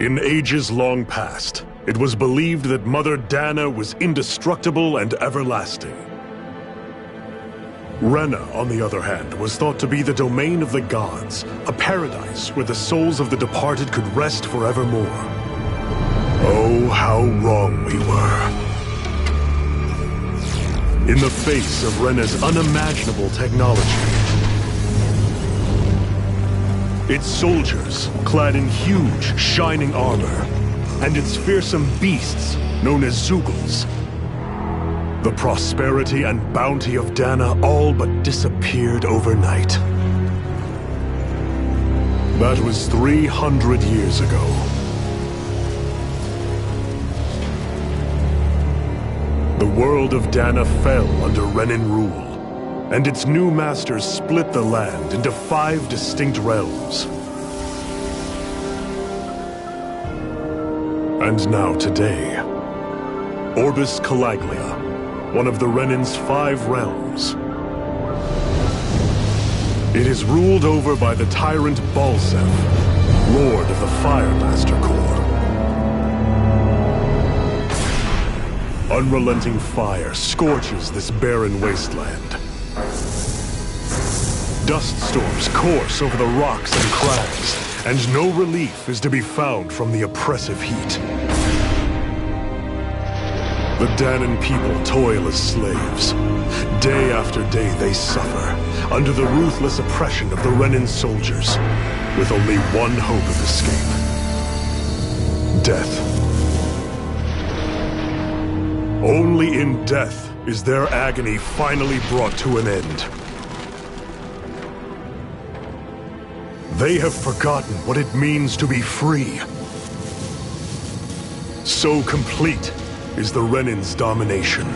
In ages long past, it was believed that Mother Dana was indestructible and everlasting. Rena, on the other hand, was thought to be the domain of the gods, a paradise where the souls of the departed could rest forevermore. Oh, how wrong we were. In the face of Rena's unimaginable technology, its soldiers, clad in huge, shining armor, and its fearsome beasts, known as Zeugles, the prosperity and bounty of Dana all but disappeared overnight. That was 300 years ago. The world of Dana fell under Renan rule, and its new masters split the land into 5 distinct realms. And now today, Orbis Calaglia, one of the Renan's 5 realms. It is ruled over by the tyrant Balseph, Lord of the Firemaster Corps. Unrelenting fire scorches this barren wasteland. Dust storms course over the rocks and crags, and no relief is to be found from the oppressive heat. The Danan people toil as slaves. Day after day they suffer, under the ruthless oppression of the Renan soldiers, with only one hope of escape: death. Only in death is their agony finally brought to an end. They have forgotten what it means to be free. So complete is the Renan's domination.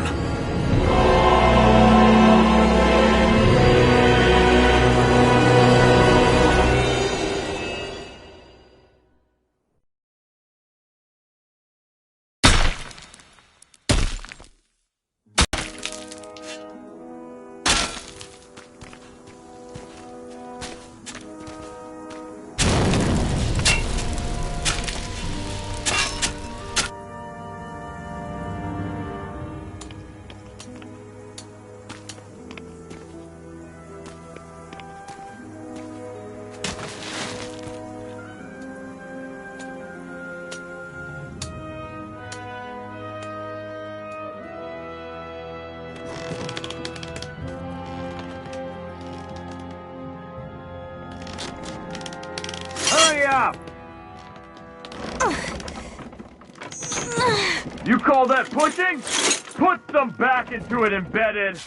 You call that pushing? Put some back into it, embedded!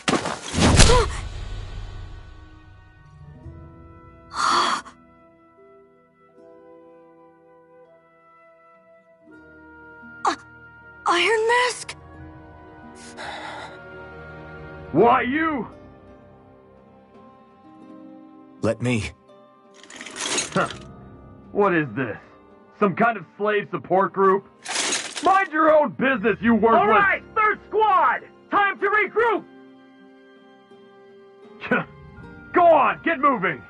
Iron Mask? Why you? Let me. Huh. What is this? Some kind of slave support group? Mind your own business, you worthless— All right, third squad! Time to regroup! Go on, get moving!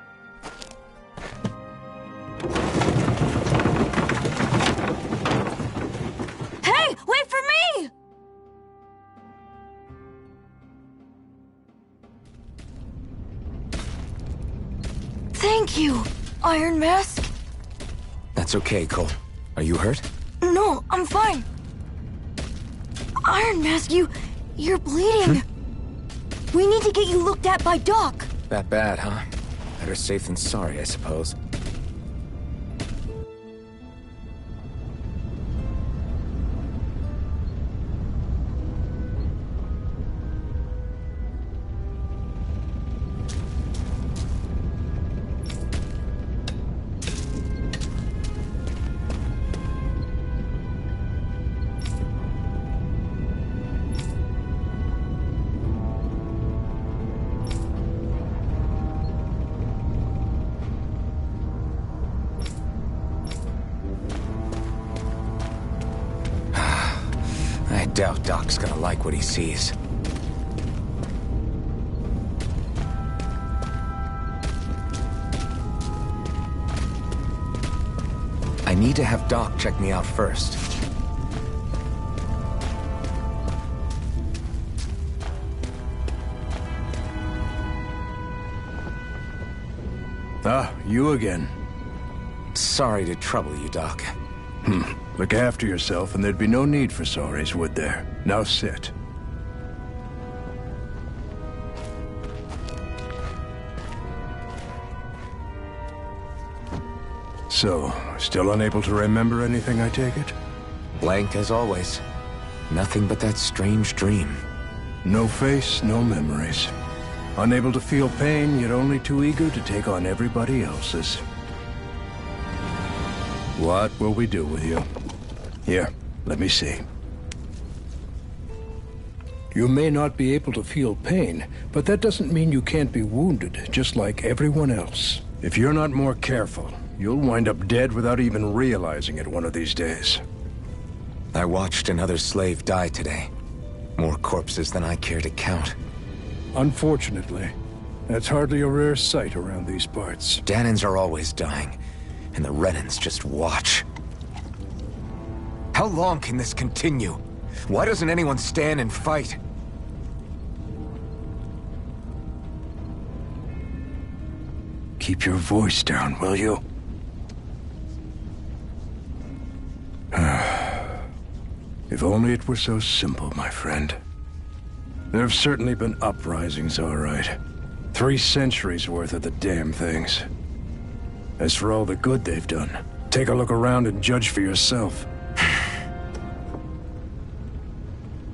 Hey, wait for me! Thank you, Iron Mask. That's okay, Cole. Are you hurt? No, I'm fine. Iron Mask, you're bleeding. We need to get you looked at by Doc. That bad, huh? Better safe than sorry, I suppose. I doubt Doc's gonna like what he sees. I need to have Doc check me out first. Ah, you again. Sorry to trouble you, Doc. Look after yourself and there'd be no need for sorries, would there? Now sit. So, still unable to remember anything, I take it? Blank as always. Nothing but that strange dream. No face, no memories. Unable to feel pain, yet only too eager to take on everybody else's. What will we do with you? Here, let me see. You may not be able to feel pain, but that doesn't mean you can't be wounded, just like everyone else. If you're not more careful, you'll wind up dead without even realizing it one of these days. I watched another slave die today. More corpses than I care to count. Unfortunately, that's hardly a rare sight around these parts. Dahnans are always dying, and the Renans just watch. How long can this continue? Why doesn't anyone stand and fight? Keep your voice down, will you? If only it were so simple, my friend. There have certainly been uprisings, all right. 3 centuries worth of the damn things. As for all the good they've done, take a look around and judge for yourself.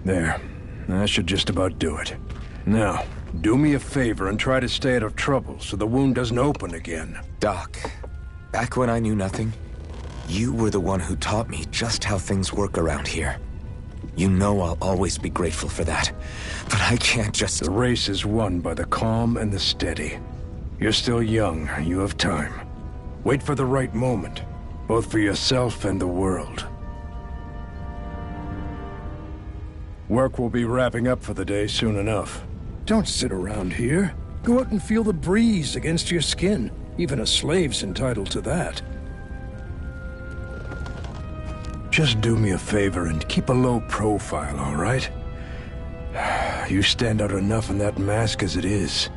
There. That should just about do it. Now, do me a favor and try to stay out of trouble so the wound doesn't open again. Doc, back when I knew nothing, you were the one who taught me just how things work around here. You know I'll always be grateful for that, but I can't just... The race is won by the calm and the steady. You're still young, you have time. Wait for the right moment, both for yourself and the world. Work will be wrapping up for the day soon enough. Don't sit around here. Go out and feel the breeze against your skin. Even a slave's entitled to that. Just do me a favor and keep a low profile, all right? You stand out enough in that mask as it is.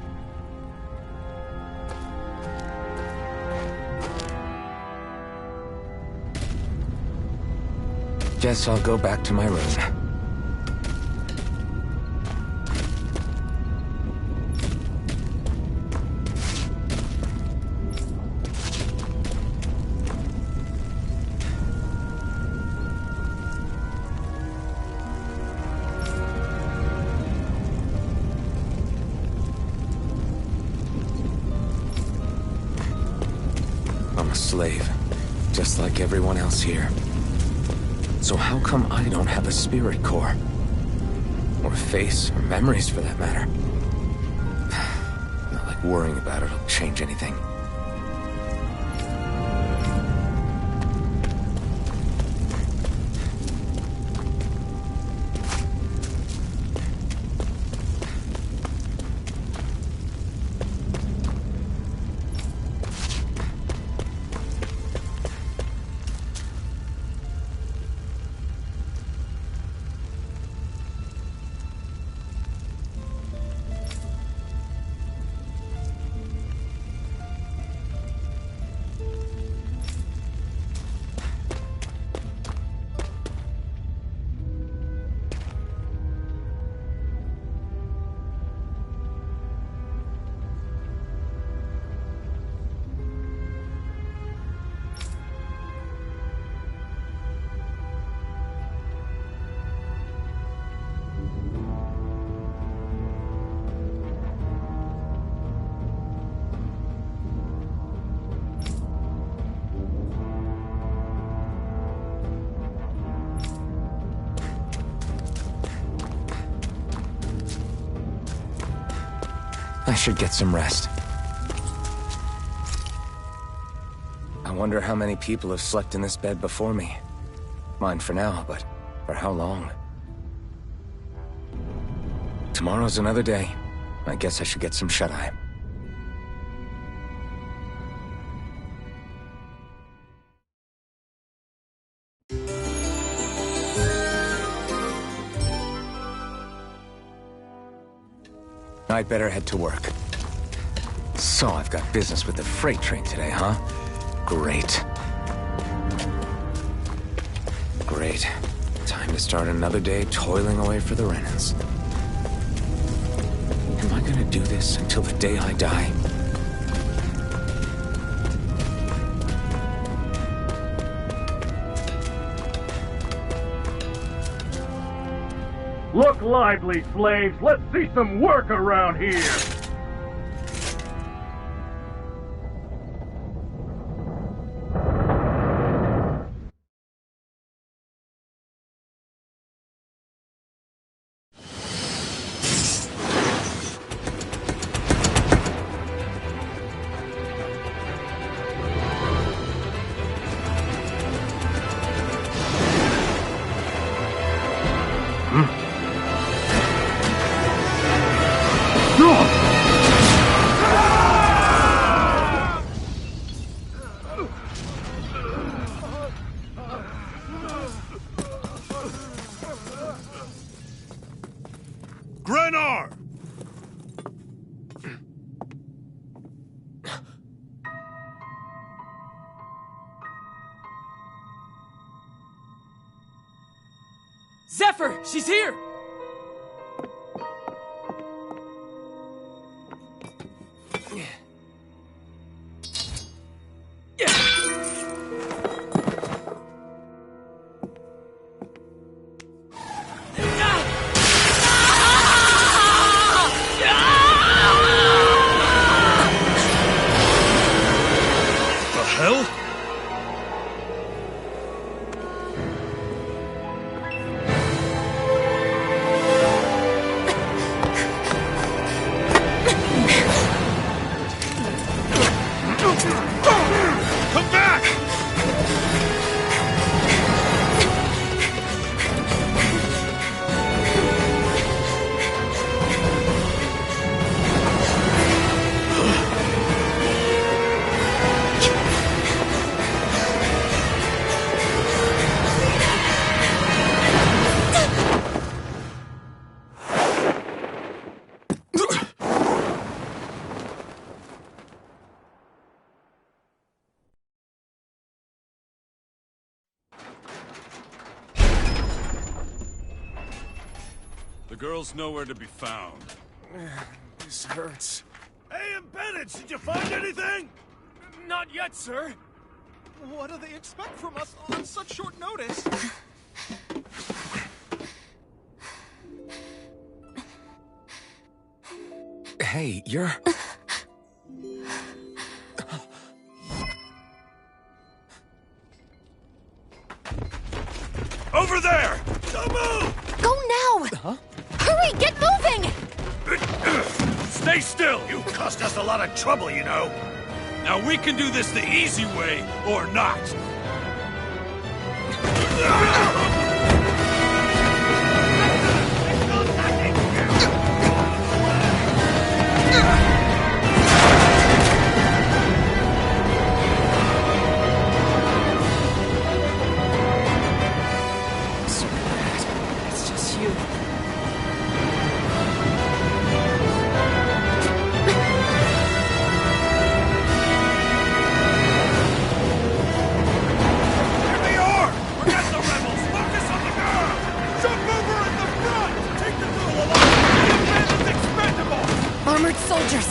Guess I'll go back to my room. I'm a slave, just like everyone else here. So how come I don't have a spirit core? Or a face, or memories for that matter? Not like worrying about it'll change anything. I should get some rest. I wonder how many people have slept in this bed before me. Mine for now, but for how long? Tomorrow's another day. I guess I should get some shut-eye. I'd better head to work. So, I've got business with the freight train today, huh? Great. Great. Time to start another day toiling away for the Renans. Am I gonna do this until the day I die? Look lively, slaves! Let's see some work around here! Grenar! Zephyr! She's here! The hell? Come back! The girl's nowhere to be found. This hurts. Hey, Embedded, did you find anything? Not yet, sir. What do they expect from us on such short notice? Hey, you're... Over there! Don't move! Go now! Huh? Hurry, get moving! Stay still! You cost us a lot of trouble, you know. Now we can do this the easy way, or not. It's just you. Here they are! Forget the rebels! Focus on the girl! Jump over in the front! Take the girl alive! The bandit's expendable! Armored soldiers!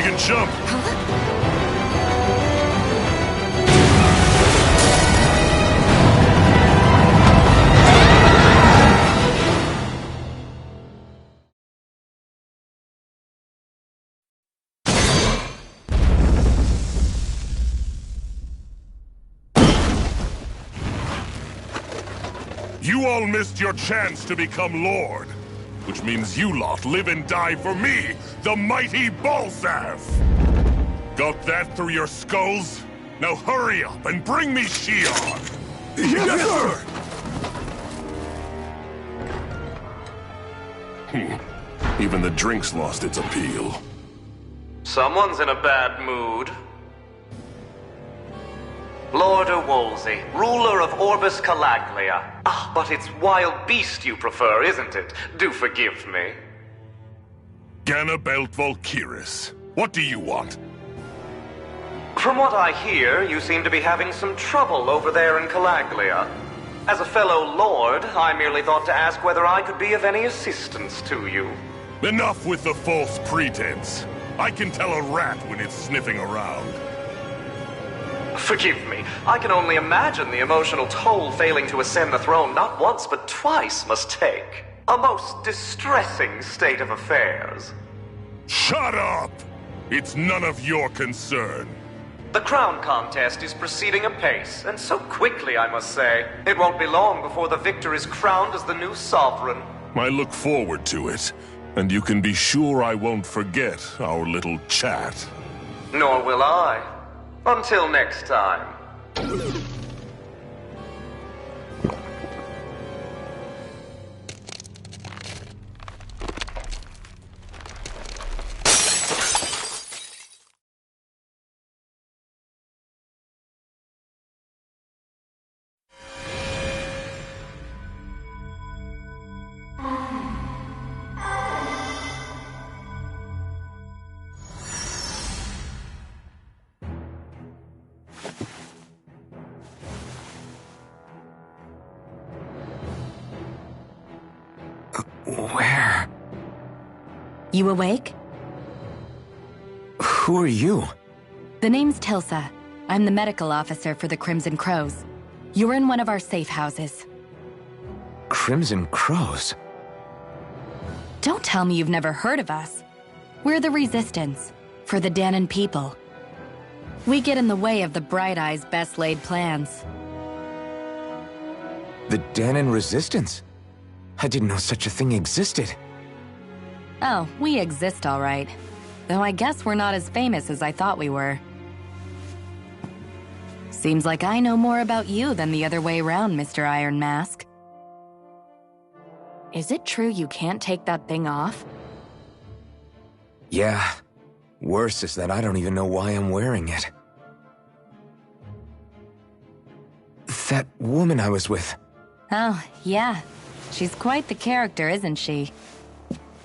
can jump. You all missed your chance to become Lord. Which means you lot live and die for me, the mighty Balzav! Got that through your skulls? Now hurry up and bring me Shion! Yes, sir! Even the drink's lost its appeal. Someone's in a bad mood. Lord Wolsey, ruler of Orbis Calaglia. Ah, but it's wild beast you prefer, isn't it? Do forgive me. Ganabelt Volkiris, what do you want? From what I hear, you seem to be having some trouble over there in Calaglia. As a fellow lord, I merely thought to ask whether I could be of any assistance to you. Enough with the false pretense. I can tell a rat when it's sniffing around. Forgive me. I can only imagine the emotional toll failing to ascend the throne not once but twice must take. A most distressing state of affairs. Shut up! It's none of your concern. The crown contest is proceeding apace, and so quickly, I must say. It won't be long before the victor is crowned as the new sovereign. I look forward to it, and you can be sure I won't forget our little chat. Nor will I. Until next time. Where? You awake? Who are you? The name's Tilsa. I'm the medical officer for the Crimson Crows. You're in one of our safe houses. Crimson Crows? Don't tell me you've never heard of us. We're the Resistance, for the Dahnan people. We get in the way of the Bright Eyes' best-laid plans. The Dahnan Resistance? I didn't know such a thing existed. Oh, we exist all right. Though I guess we're not as famous as I thought we were. Seems like I know more about you than the other way around, Mr. Iron Mask. Is it true you can't take that thing off? Yeah. Worse is that I don't even know why I'm wearing it. That woman I was with. Oh, yeah. She's quite the character, isn't she?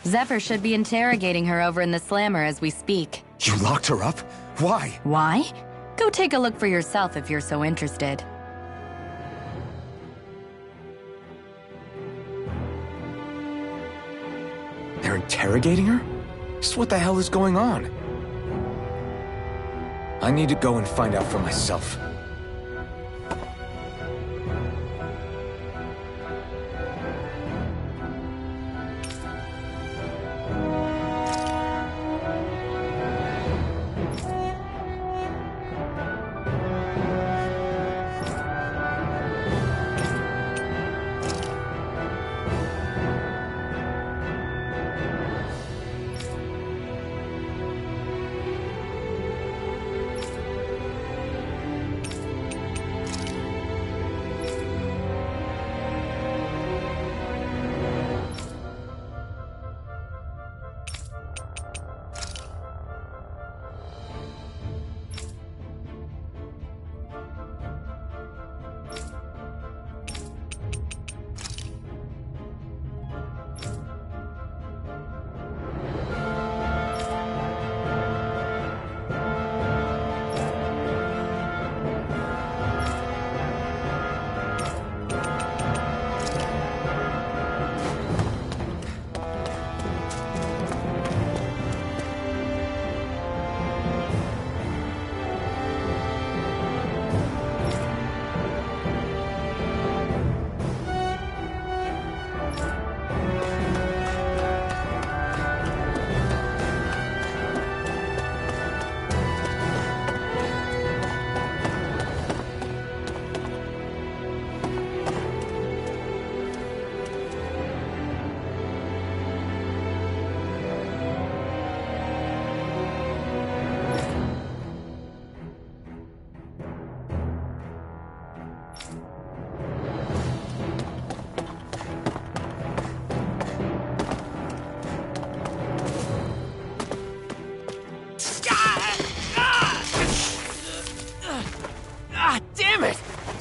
Zephyr should be interrogating her over in the Slammer as we speak. You locked her up? Why? Why? Go take a look for yourself if you're so interested. They're interrogating her? Just what the hell is going on? I need to go and find out for myself.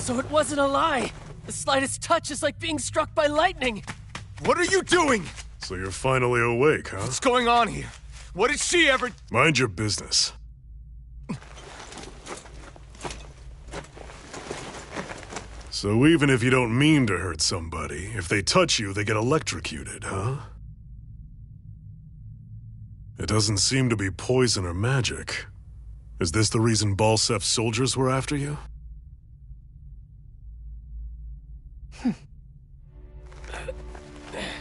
So it wasn't a lie. The slightest touch is like being struck by lightning. What are you doing? So you're finally awake, huh? What's going on here? What did she ever... Mind your business. So even if you don't mean to hurt somebody, if they touch you, they get electrocuted, huh? It doesn't seem to be poison or magic. Is this the reason Balsef's soldiers were after you?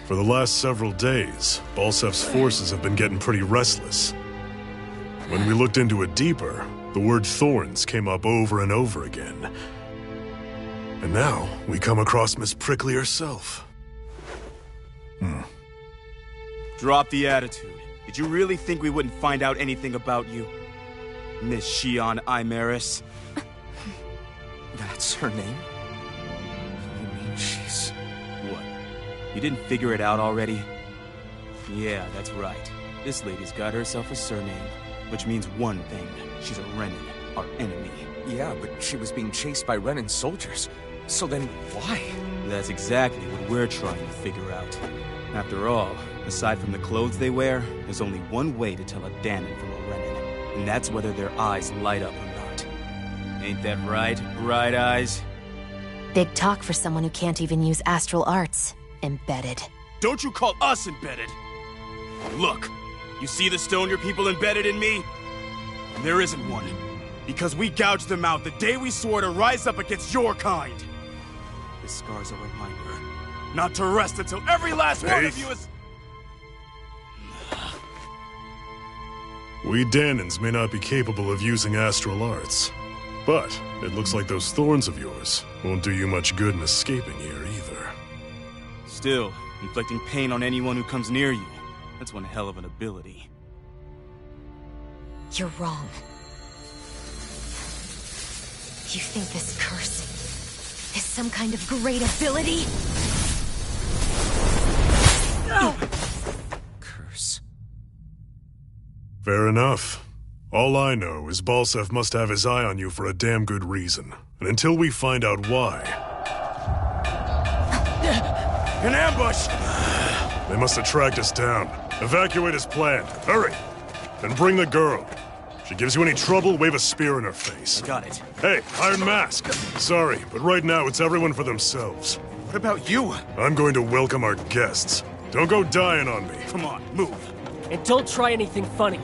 For the last several days, Balsef's forces have been getting pretty restless. When we looked into it deeper, the word thorns came up over and over again. And now, we come across Miss Prickly herself. Drop the attitude. Did you really think we wouldn't find out anything about you? Miss Shion Imaris? That's her name? You mean she's... What? You didn't figure it out already? Yeah, that's right. This lady's got herself a surname, which means one thing. She's a Renan, our enemy. Yeah, but she was being chased by Renan's soldiers. So then, why? That's exactly what we're trying to figure out. After all, aside from the clothes they wear, there's only one way to tell a Dahnan from a Renan, and that's whether their eyes light up or not. Ain't that right, Bright Eyes? Big talk for someone who can't even use astral arts. Embedded. Don't you call us embedded! Look, you see the stone your people embedded in me? There isn't one. Because we gouged them out the day we swore to rise up against your kind. This scar's a reminder, not to rest until every last one of you is... We Dahnans may not be capable of using astral arts, but it looks like those thorns of yours won't do you much good in escaping here either. Still, inflicting pain on anyone who comes near you, that's one hell of an ability. You're wrong. You think this curse is some kind of great ability? Curse. Fair enough. All I know is Balsef must have his eye on you for a damn good reason. And until we find out why... An ambush! They must have tracked us down. Evacuate as planned. Hurry! And bring the girl. If she gives you any trouble, wave a spear in her face. Got it. Hey, Iron Mask! Sorry, but right now it's everyone for themselves. What about you? I'm going to welcome our guests. Don't go dying on me. Come on, move. And don't try anything funny.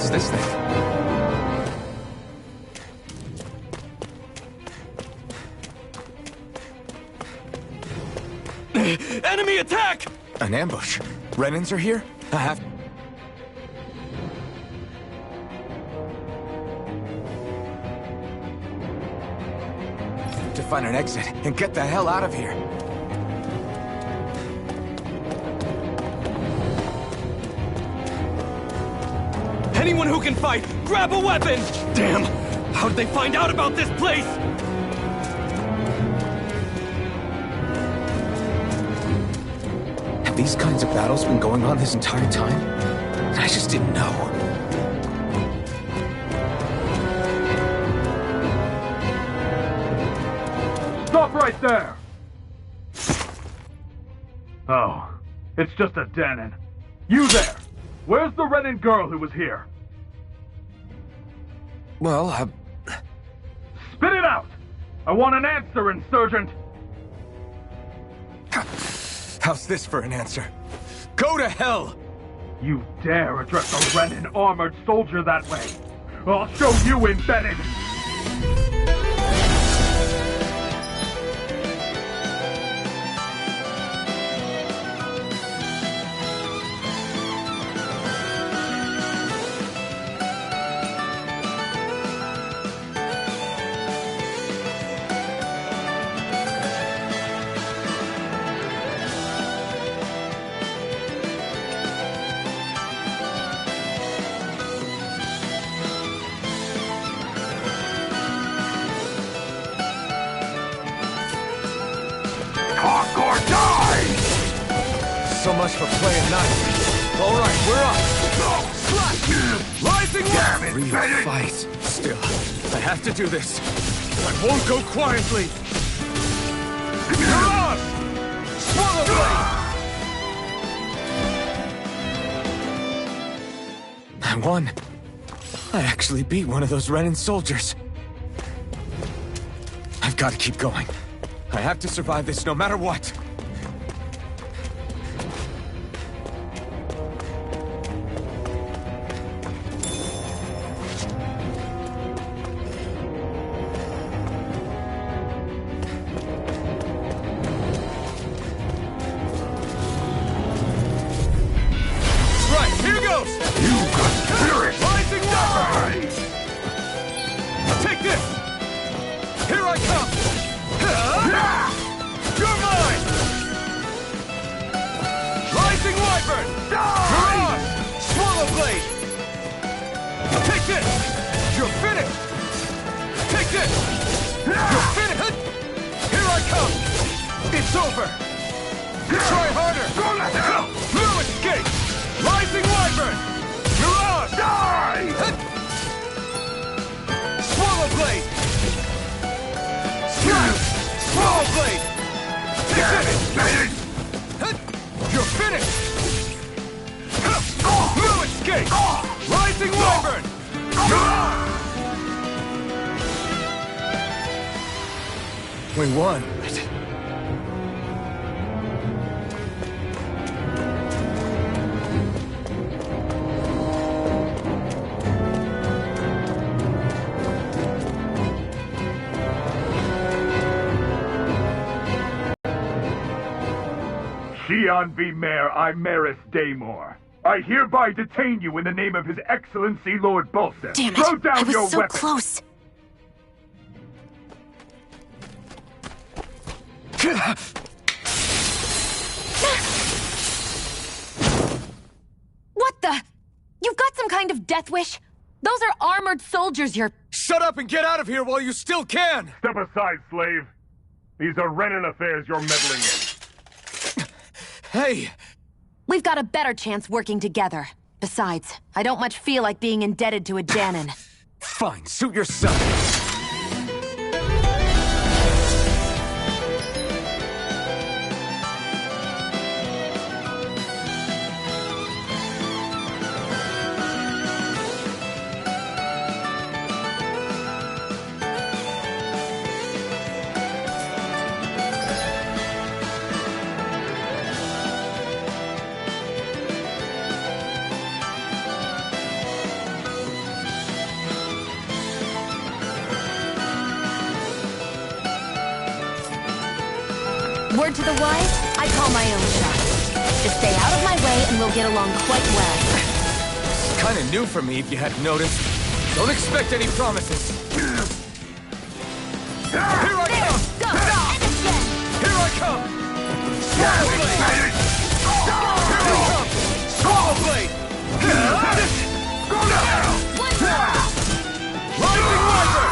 What's this thing? Enemy attack! An ambush. Renans are here? I have... to find an exit and get the hell out of here. Anyone who can fight, grab a weapon! Damn! How did they find out about this place? Have these kinds of battles been going on this entire time? I just didn't know. Stop right there! Oh, it's just a Dahnan. You there! Where's the Renan girl who was here? Well, Spit it out! I want an answer, Insurgent! how's this for an answer? Go to hell! You dare address a Renan armored soldier that way? I'll show you, Embedded! So much for playing nice. All right, we're up. Rising damage! Real fight. Still, I have to do this. I won't go quietly. You're on! Swallow blade! I won. I actually beat one of those Renan soldiers. I've got to keep going. I have to survive this no matter what. We won. Xian V. Mayor Imaris Daymore. I hereby detain you in the name of His Excellency Lord Bulseth. Damn it! Throw down I was your so weapon. close. What the? You've got some kind of death wish? Those are armored soldiers you're... Shut up and get out of here while you still can! Step aside, slave. These are Renan affairs you're meddling in. Hey! We've got a better chance working together. Besides, I don't much feel like being indebted to a Dahnan. Fine, suit yourself. Word to the wise, I call my own shot. Just stay out of my way and we'll get along quite well. It's kind of new for me, if you hadn't noticed. Don't expect any promises. Here I come! Go! And again! Here I come! Swallow blade! Here I come! Swallow blade! Go now! One more! Rising Riser!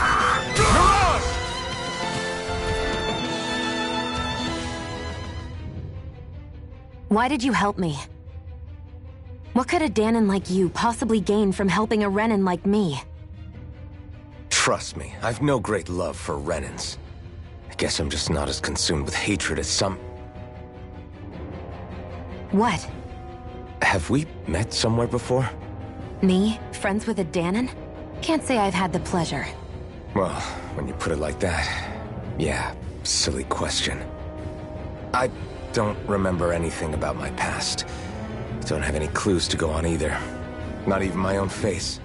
Mirage! Why did you help me? What could a Dahnan like you possibly gain from helping a Renan like me? Trust me, I've no great love for Renans. I guess I'm just not as consumed with hatred as some... What? Have we met somewhere before? Me? Friends with a Dahnan? Can't say I've had the pleasure. Well, when you put it like that, yeah, silly question. I don't remember anything about my past. Don't have any clues to go on either. Not even my own face.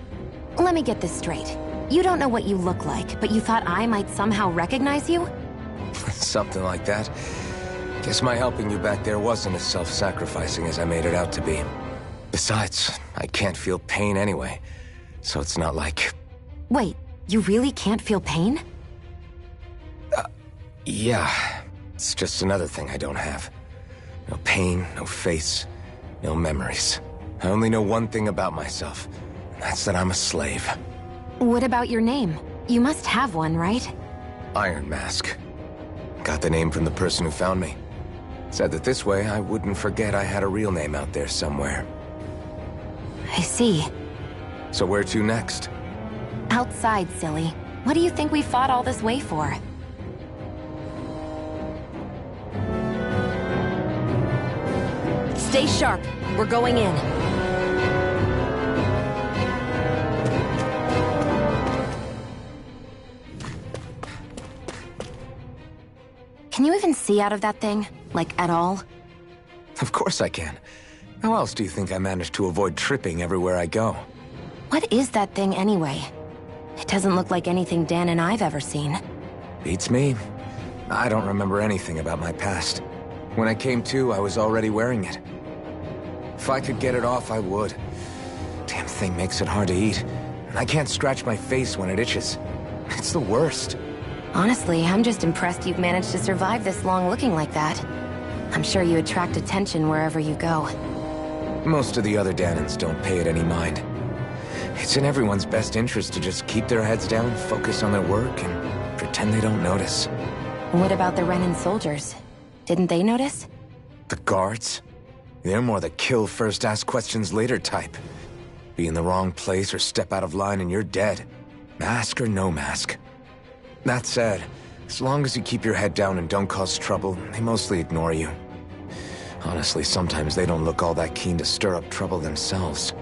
Let me get this straight. You don't know what you look like, but you thought I might somehow recognize you? Something like that. Guess my helping you back there wasn't as self-sacrificing as I made it out to be. Besides, I can't feel pain anyway, so it's not like... Wait, you really can't feel pain? Yeah. It's just another thing I don't have. No pain, no face, no memories. I only know one thing about myself, and that's that I'm a slave. What about your name? You must have one, right? Iron Mask. Got the name from the person who found me. Said that this way I wouldn't forget I had a real name out there somewhere. I see. So where to next? Outside, silly. What do you think we fought all this way for? Stay sharp. We're going in. Can you even see out of that thing? Like, at all? Of course I can. How else do you think I managed to avoid tripping everywhere I go? What is that thing anyway? It doesn't look like anything Dahnan I've ever seen. Beats me. I don't remember anything about my past. When I came to, I was already wearing it. If I could get it off, I would. Damn thing makes it hard to eat. And I can't scratch my face when it itches. It's the worst. Honestly, I'm just impressed you've managed to survive this long looking like that. I'm sure you attract attention wherever you go. Most of the other Dahnans don't pay it any mind. It's in everyone's best interest to just keep their heads down, focus on their work, and pretend they don't notice. What about the Renan soldiers? Didn't they notice? The guards? They're more the kill first, ask questions later type. Be in the wrong place or step out of line and you're dead. Mask or no mask. That said, as long as you keep your head down and don't cause trouble, they mostly ignore you. Honestly, sometimes they don't look all that keen to stir up trouble themselves.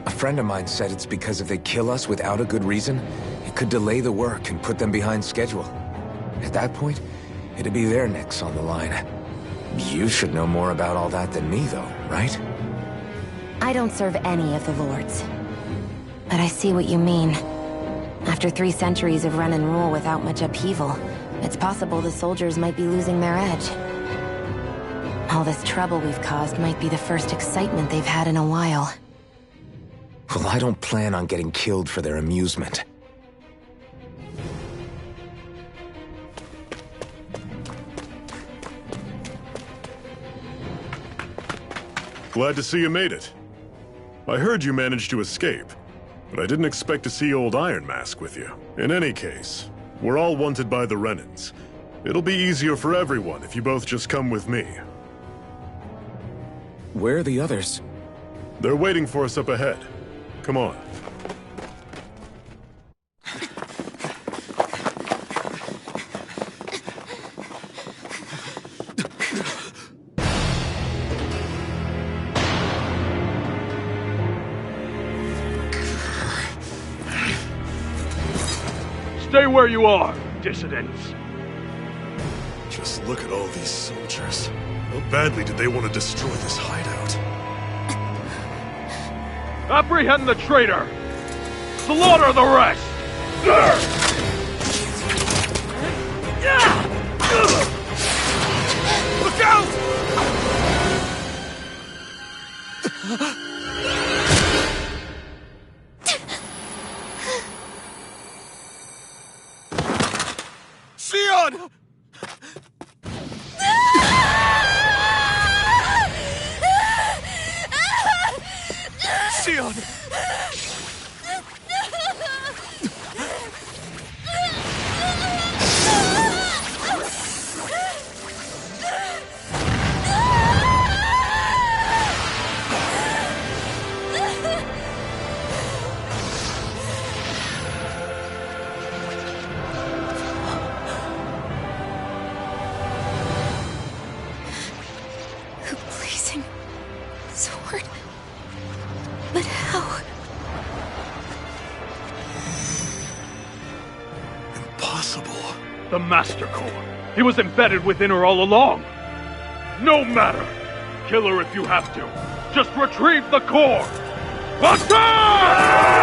A friend of mine said it's because if they kill us without a good reason, it could delay the work and put them behind schedule. At that point, it'd be their necks on the line. You should know more about all that than me, though, right? I don't serve any of the lords. But I see what you mean. After 3 centuries of Renan rule without much upheaval, it's possible the soldiers might be losing their edge. All this trouble we've caused might be the first excitement they've had in a while. Well, I don't plan on getting killed for their amusement. Glad to see you made it. I heard you managed to escape, but I didn't expect to see old Iron Mask with you. In any case, we're all wanted by the Renans. It'll be easier for everyone if you both just come with me. Where are the others? They're waiting for us up ahead. Come on. Stay where you are, dissidents. Just look at all these soldiers. How badly did they want to destroy this hideout? Apprehend the traitor! Slaughter the rest! Sion! Sion! The blazing sword. But how? Impossible. The Master Core. He was embedded within her all along. No matter. Kill her if you have to. Just retrieve the core. Attack!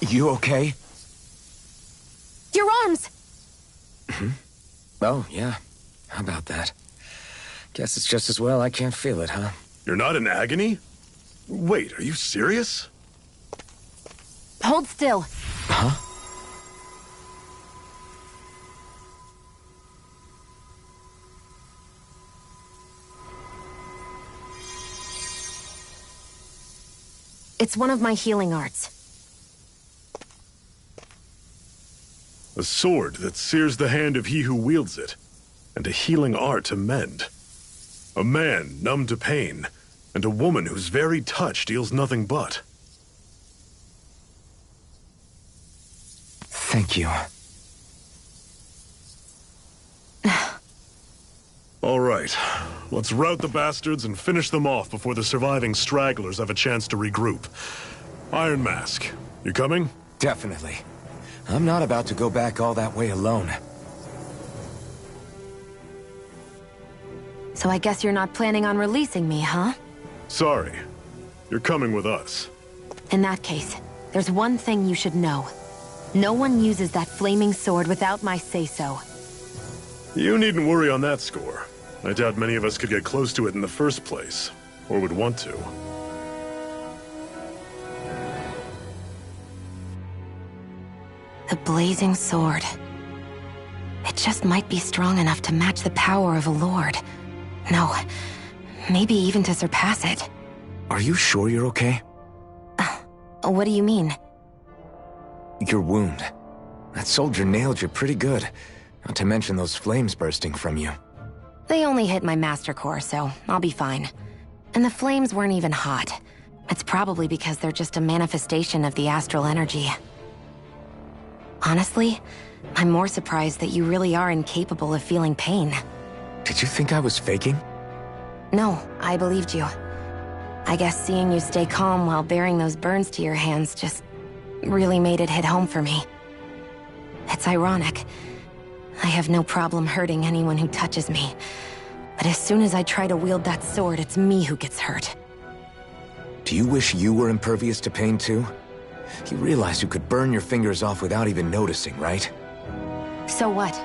You okay? Your arms! Oh, yeah. How about that? Guess it's just as well I can't feel it, huh? You're not in agony? Wait, are you serious? Hold still. Huh? It's one of my healing arts. A sword that sears the hand of he who wields it, and a healing art to mend. A man numb to pain, and a woman whose very touch deals nothing but. Thank you. All right, let's rout the bastards and finish them off before the surviving stragglers have a chance to regroup. Iron Mask, you coming? Definitely. I'm not about to go back all that way alone. So I guess you're not planning on releasing me, huh? Sorry. You're coming with us. In that case, there's one thing you should know. No one uses that flaming sword without my say-so. You needn't worry on that score. I doubt many of us could get close to it in the first place, or would want to. The blazing sword. It just might be strong enough to match the power of a lord. No, maybe even to surpass it. Are you sure you're okay? What do you mean? Your wound. That soldier nailed you pretty good. Not to mention those flames bursting from you. They only hit my Master Core, so I'll be fine. And the flames weren't even hot. It's probably because they're just a manifestation of the astral energy. Honestly, I'm more surprised that you really are incapable of feeling pain. Did you think I was faking? No, I believed you. I guess seeing you stay calm while bearing those burns to your hands just really made it hit home for me. It's ironic. I have no problem hurting anyone who touches me. But as soon as I try to wield that sword, it's me who gets hurt. Do you wish you were impervious to pain too? You realize you could burn your fingers off without even noticing, right? So what?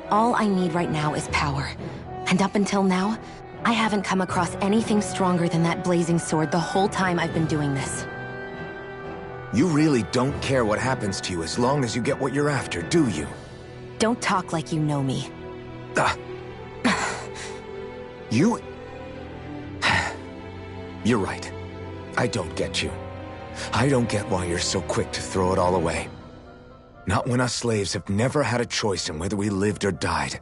All I need right now is power. And up until now, I haven't come across anything stronger than that blazing sword the whole time I've been doing this. You really don't care what happens to you as long as you get what you're after, do you? Don't talk like you know me. You... You're right. I don't get you. I don't get why you're so quick to throw it all away. Not when us slaves have never had a choice in whether we lived or died.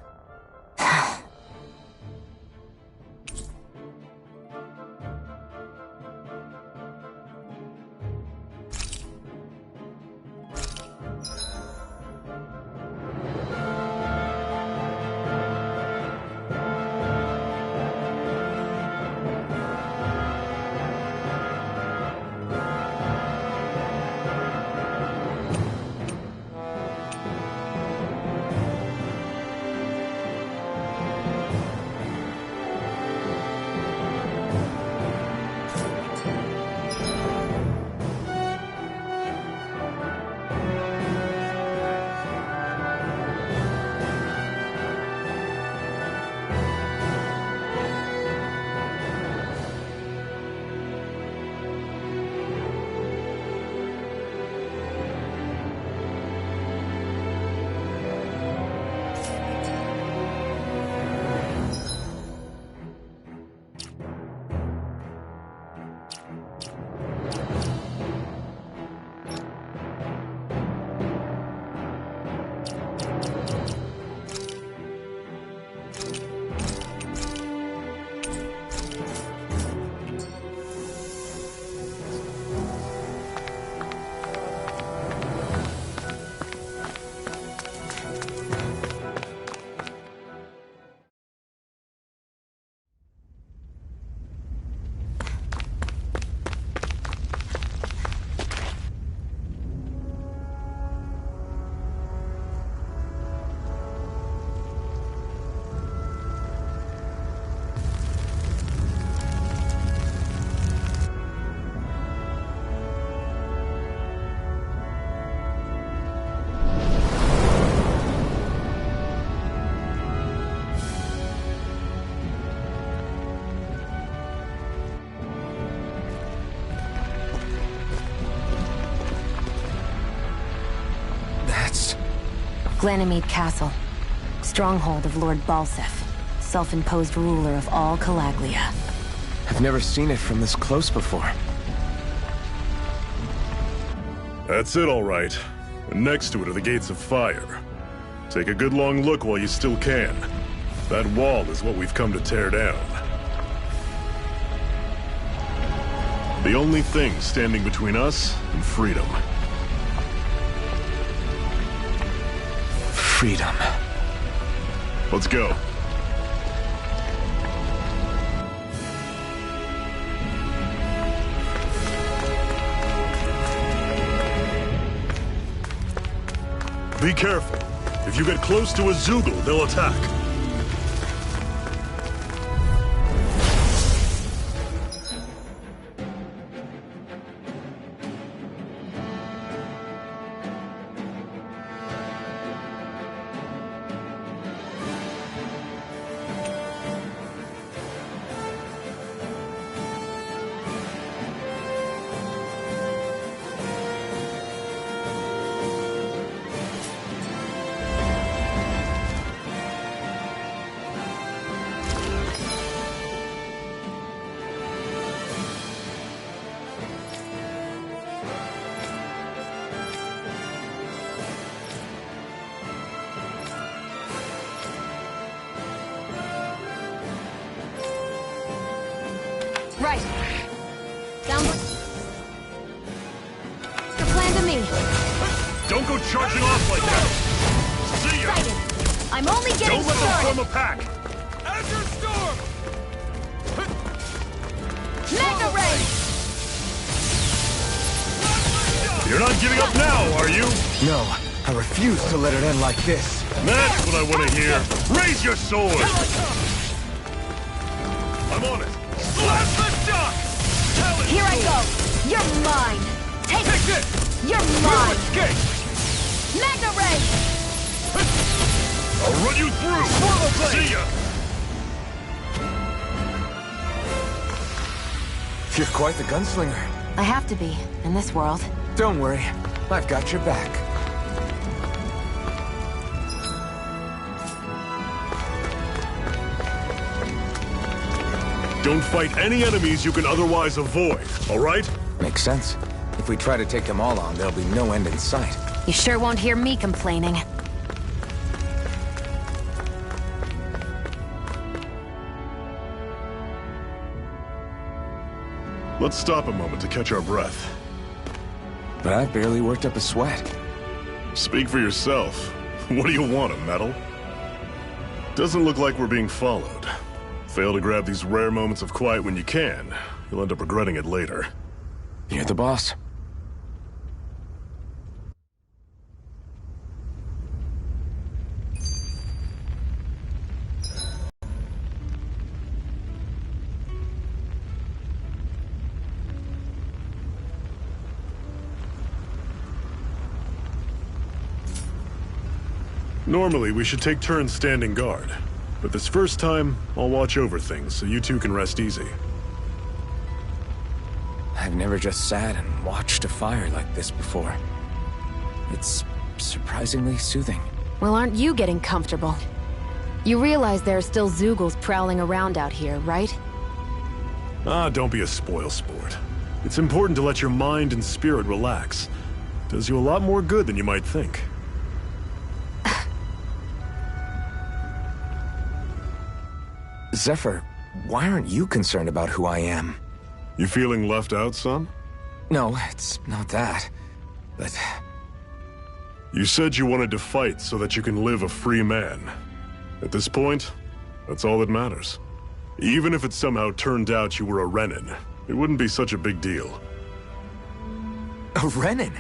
Glanimede Castle. Stronghold of Lord Balseph, self-imposed ruler of all Calaglia. I've never seen it from this close before. That's it, all right. And next to it are the Gates of Fire. Take a good long look while you still can. That wall is what we've come to tear down. The only thing standing between us and freedom. Freedom. Let's go. Be careful. If you get close to a Zeugle, they'll attack. Right. Sounds like the plan to me. Don't go charging off like that. See ya. Excited. I'm only getting Don't let them started. form a pack. Azure Storm! Mega Ray! You're not giving up now, are you? No, I refuse to let it end like this. That's what I want to hear. Raise your sword. I'm on it. Blast the duck! Here I go. You're mine. Take it. You're mine. Mega Ray! I'll run you through. See ya. You're quite the gunslinger. I have to be, in this world. Don't worry, I've got your back. Don't fight any enemies you can otherwise avoid, all right? Makes sense. If we try to take them all on, there'll be no end in sight. You sure won't hear me complaining. Let's stop a moment to catch our breath. But I've barely worked up a sweat. Speak for yourself. What do you want, a medal? Doesn't look like we're being followed. Fail to grab these rare moments of quiet when you can, you'll end up regretting it later. You're the boss. Normally, we should take turns standing guard. But this first time, I'll watch over things so you two can rest easy. I've never just sat and watched a fire like this before. It's surprisingly soothing. Well, aren't you getting comfortable? You realize there are still Zeugles prowling around out here, right? Ah, don't be a spoil sport. It's important to let your mind and spirit relax. Does you a lot more good than you might think. Zephyr, why aren't you concerned about who I am? You feeling left out, son? No, it's not that. But... You said you wanted to fight so that you can live a free man. At this point, that's all that matters. Even if it somehow turned out you were a Renin, it wouldn't be such a big deal. A Renin?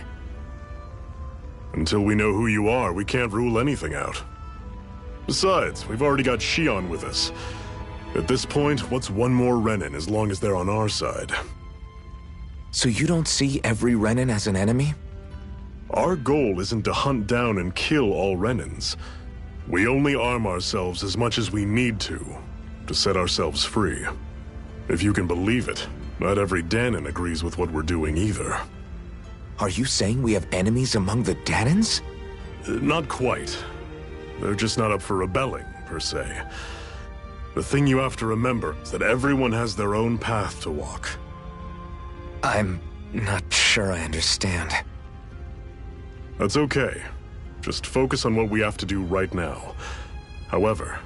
Until we know who you are, we can't rule anything out. Besides, we've already got Shion with us. At this point, what's one more Renin as long as they're on our side? So you don't see every Renin as an enemy? Our goal isn't to hunt down and kill all Renins. We only arm ourselves as much as we need to set ourselves free. If you can believe it, not every Dahnan agrees with what we're doing either. Are you saying we have enemies among the Dahnans? Not quite. They're just not up for rebelling, per se. The thing you have to remember is that everyone has their own path to walk. I'm not sure I understand. That's okay. Just focus on what we have to do right now. However,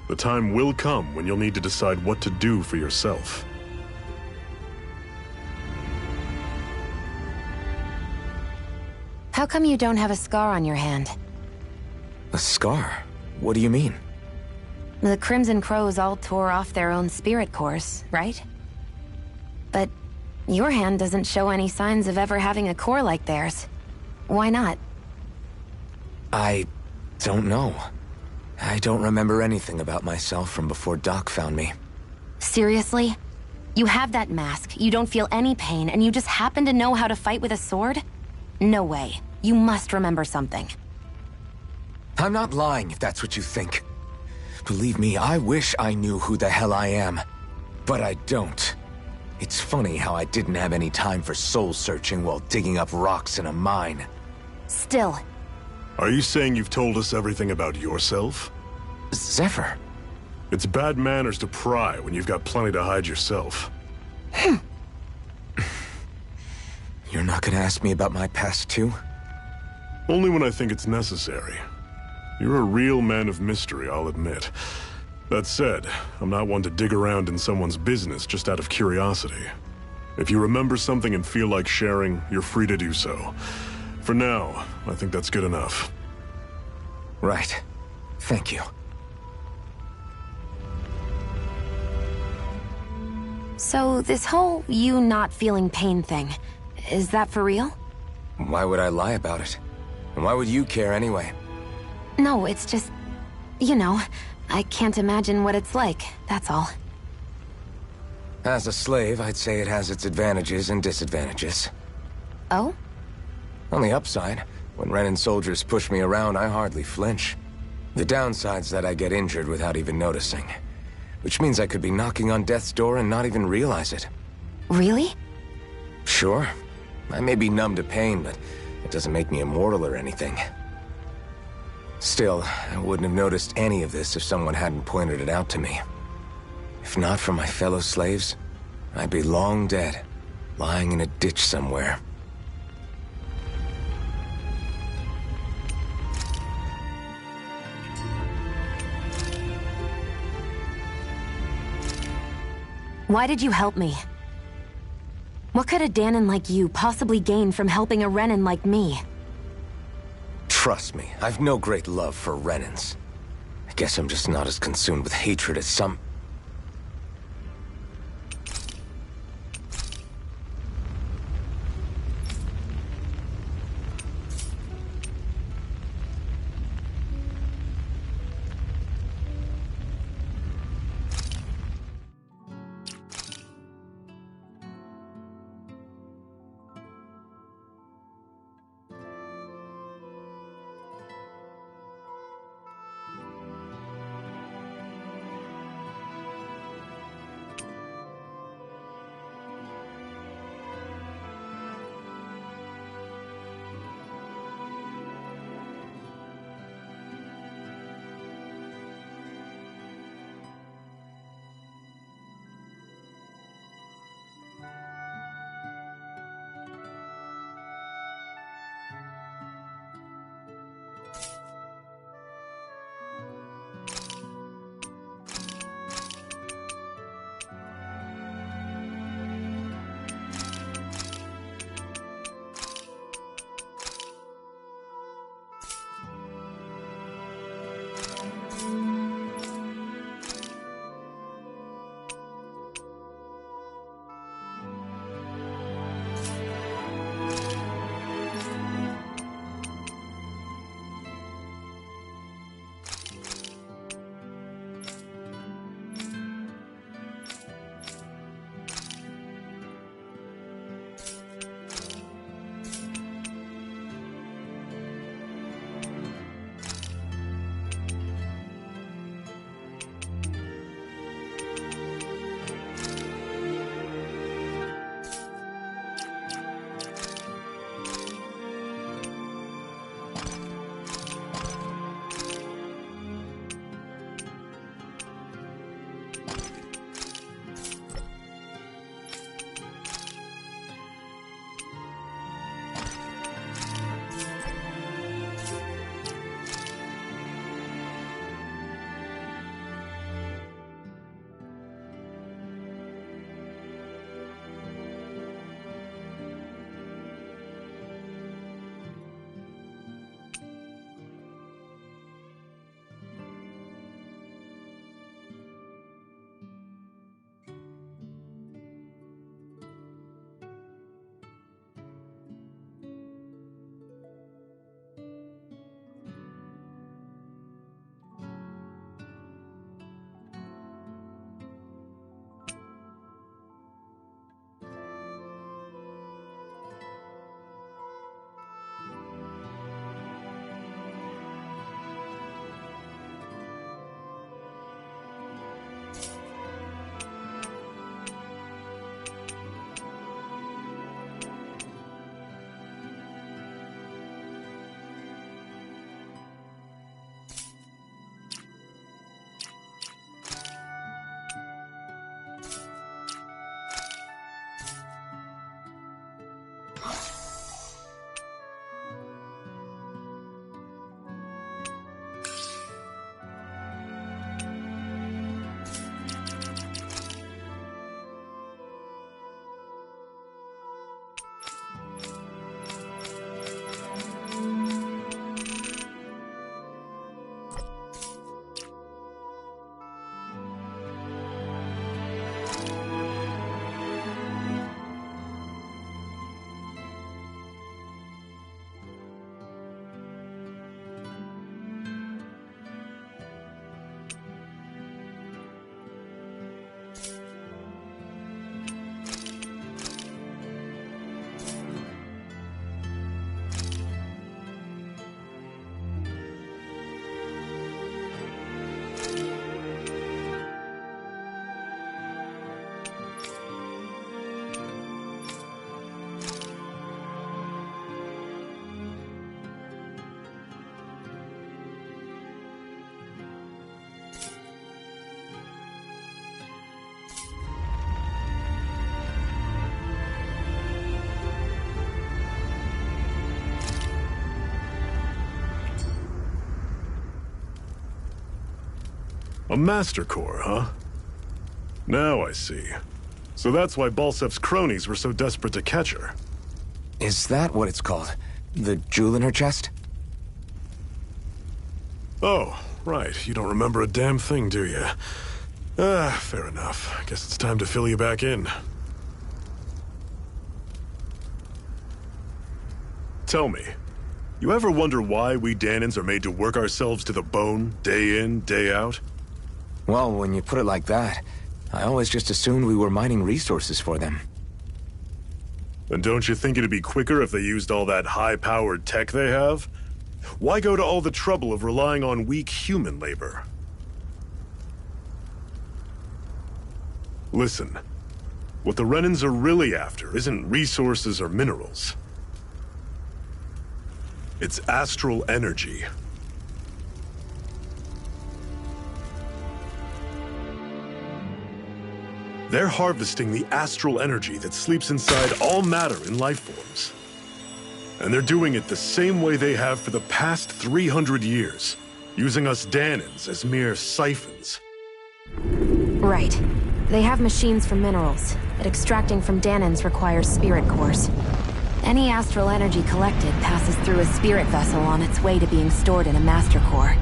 the time will come when you'll need to decide what to do for yourself. How come you don't have a scar on your hand? A scar? What do you mean? The Crimson Crows all tore off their own spirit cores, right? But your hand doesn't show any signs of ever having a core like theirs. Why not? I don't know. I don't remember anything about myself from before Doc found me. Seriously? You have that mask, you don't feel any pain, and you just happen to know how to fight with a sword? No way. You must remember something. I'm not lying if that's what you think. Believe me, I wish I knew who the hell I am. But I don't. It's funny how I didn't have any time for soul-searching while digging up rocks in a mine. Still. Are you saying you've told us everything about yourself? Zephyr. It's bad manners to pry when you've got plenty to hide yourself. You're not gonna ask me about my past, too? Only when I think it's necessary. You're a real man of mystery, I'll admit. That said, I'm not one to dig around in someone's business just out of curiosity. If you remember something and feel like sharing, you're free to do so. For now, I think that's good enough. Right. Thank you. So, this whole you not feeling pain thing, is that for real? Why would I lie about it? And why would you care anyway? No, it's just... you know, I can't imagine what it's like, that's all. As a slave, I'd say it has its advantages and disadvantages. Oh? On the upside, when Renan soldiers push me around, I hardly flinch. The downside's that I get injured without even noticing. Which means I could be knocking on death's door and not even realize it. Really? Sure. I may be numb to pain, but it doesn't make me immortal or anything. Still, I wouldn't have noticed any of this if someone hadn't pointed it out to me. If not for my fellow slaves, I'd be long dead, lying in a ditch somewhere. Why did you help me? What could a Dahnan like you possibly gain from helping a Renan like me? Trust me, I've no great love for Renans. I guess I'm just not as consumed with hatred as some... A Master Core, huh? Now I see. So that's why Balsef's cronies were so desperate to catch her. Is that what it's called? The jewel in her chest? Oh, right. You don't remember a damn thing, do you? Fair enough. Guess it's time to fill you back in. Tell me, you ever wonder why we Dahnans are made to work ourselves to the bone, day in, day out? Well, when you put it like that, I always just assumed we were mining resources for them. And don't you think it'd be quicker if they used all that high-powered tech they have? Why go to all the trouble of relying on weak human labor? Listen, what the Renans are really after isn't resources or minerals. It's astral energy. They're harvesting the astral energy that sleeps inside all matter in life forms. And they're doing it the same way they have for the past 300 years, using us Dahnans as mere siphons. Right. They have machines for minerals, but extracting from Dahnans requires spirit cores. Any astral energy collected passes through a spirit vessel on its way to being stored in a master core.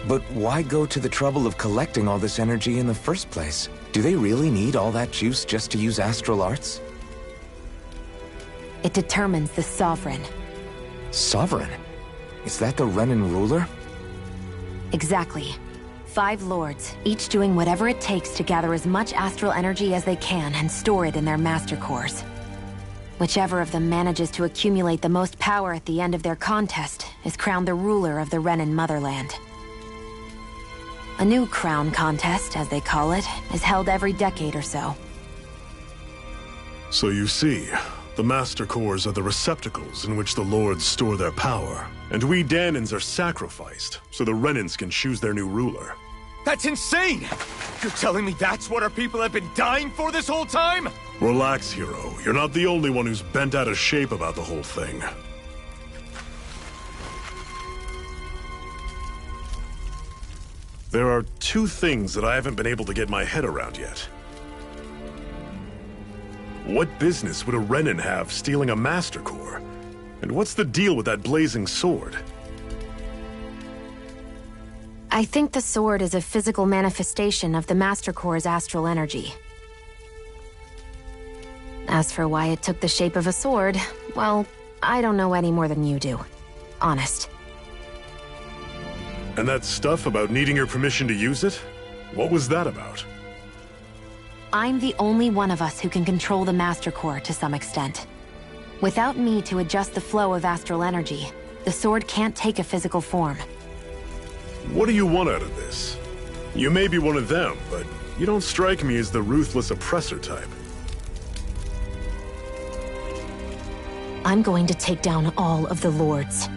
But why go to the trouble of collecting all this energy in the first place? Do they really need all that juice just to use astral arts? It determines the Sovereign. Sovereign? Is that the Renan ruler? Exactly. 5 lords, each doing whatever it takes to gather as much astral energy as they can and store it in their master cores. Whichever of them manages to accumulate the most power at the end of their contest is crowned the ruler of the Renan motherland. A new crown contest, as they call it, is held every decade or so. So you see, the Master Cores are the receptacles in which the Lords store their power. And we Dahnans are sacrificed, so the Renans can choose their new ruler. That's insane! You're telling me that's what our people have been dying for this whole time? Relax, hero. You're not the only one who's bent out of shape about the whole thing. There are 2 things that I haven't been able to get my head around yet. What business would a Renan have stealing a Master Core? And what's the deal with that blazing sword? I think the sword is a physical manifestation of the Master Core's astral energy. As for why it took the shape of a sword, well, I don't know any more than you do. Honest. And that stuff about needing your permission to use it? What was that about? I'm the only one of us who can control the Master Core to some extent. Without me to adjust the flow of astral energy, the sword can't take a physical form. What do you want out of this? You may be one of them, but you don't strike me as the ruthless oppressor type. I'm going to take down all of the lords.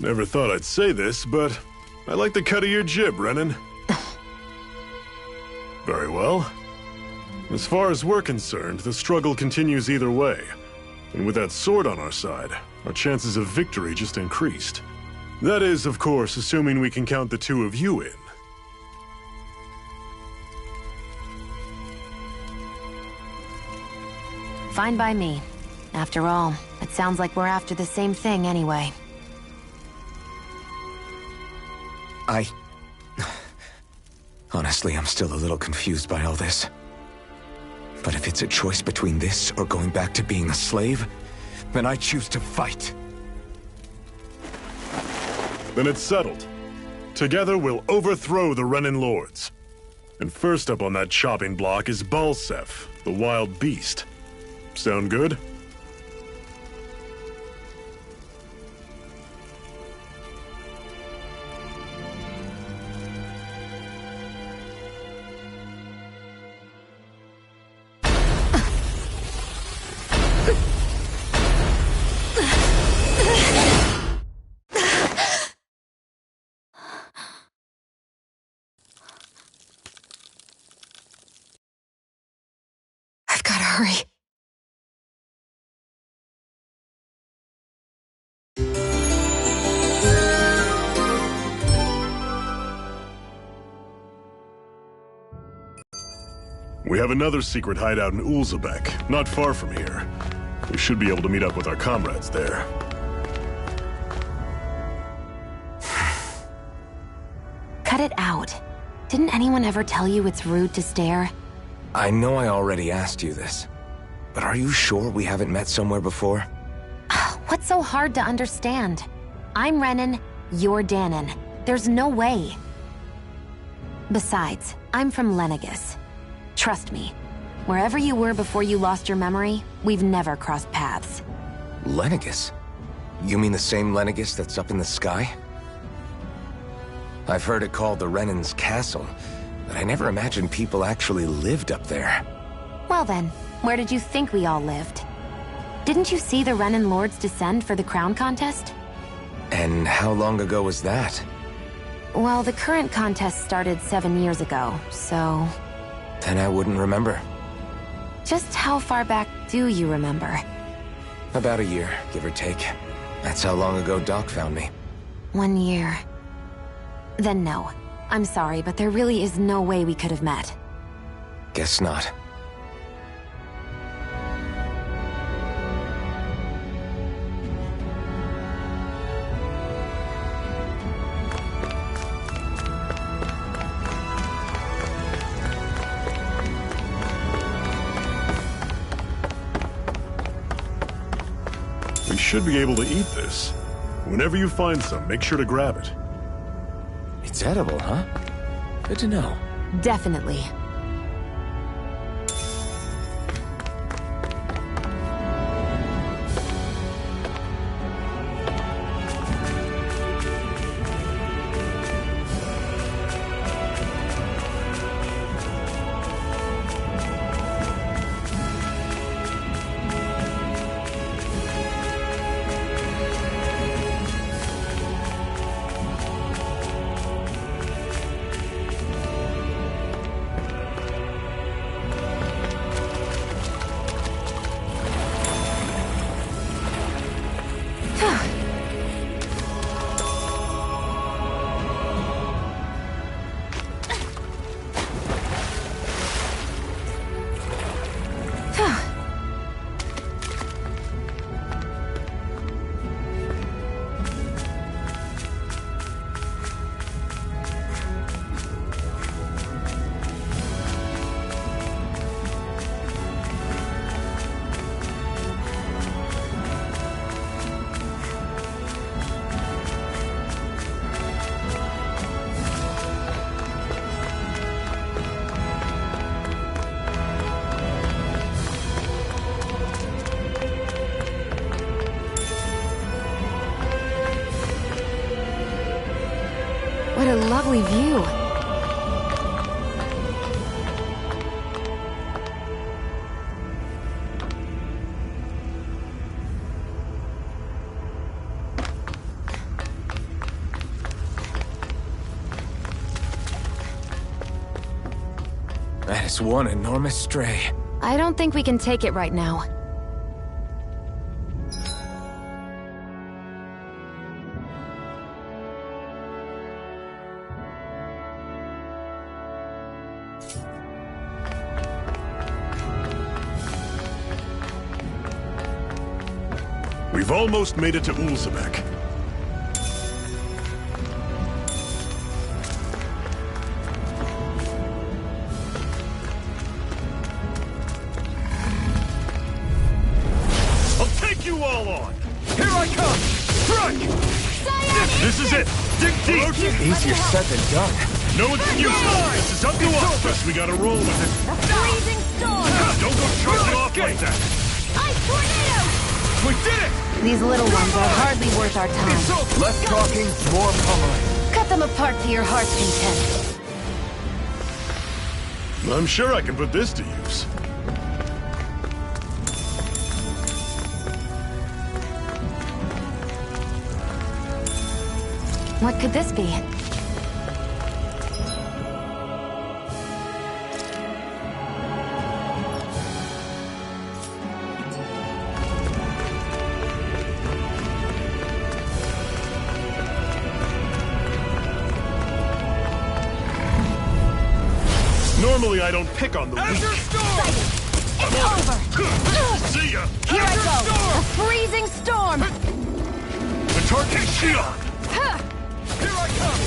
Never thought I'd say this, but I like the cut of your jib, Renan. Very well. As far as we're concerned, the struggle continues either way. And with that sword on our side, our chances of victory just increased. That is, of course, assuming we can count the 2 of you in. Fine by me. After all, it sounds like we're after the same thing anyway. Honestly, I'm still a little confused by all this. But if it's a choice between this or going back to being a slave, then I choose to fight. Then it's settled. Together we'll overthrow the Renan Lords. And first up on that chopping block is Balsef, the wild beast. Sound good? I've gotta hurry. We have another secret hideout in Ulzebek, not far from here. We should be able to meet up with our comrades there. Cut it out. Didn't anyone ever tell you it's rude to stare? I know I already asked you this, but are you sure we haven't met somewhere before? What's so hard to understand? I'm Renan, you're Danon. There's no way. Besides, I'm from Lenegis. Trust me, wherever you were before you lost your memory, we've never crossed paths. Lenegis? You mean the same Lenegis that's up in the sky? I've heard it called the Renan's Castle, but I never imagined people actually lived up there. Well then, where did you think we all lived? Didn't you see the Renan Lords descend for the crown contest? And how long ago was that? Well, the current contest started 7 years ago, so... Then I wouldn't remember. Just how far back do you remember? About a year, give or take. That's how long ago Doc found me. 1 year. Then no. I'm sorry, but there really is no way we could have met. Guess not. We should be able to eat this. Whenever you find some, make sure to grab it. It's edible, huh? Good to know. Definitely. What a lovely view. That is one enormous stray. I don't think we can take it right now. We've almost made it to Ulzebek. I'll take you all on! Here I come! Strike! This is it! Dig deep! Easier said than done. No excuses! This is up to us! Guess we gotta roll with it. Freezing storm! Don't go charging off like that! Ice tornado! We did it! These little ones are hardly worth our time. Less talking, more pummeling. Cut them apart to your heart's content. I'm sure I can put this to use. What could this be? Normally I don't pick on the weak. It's over! See ya! Here I go! The freezing storm! The Tarkin Shion! Here I come!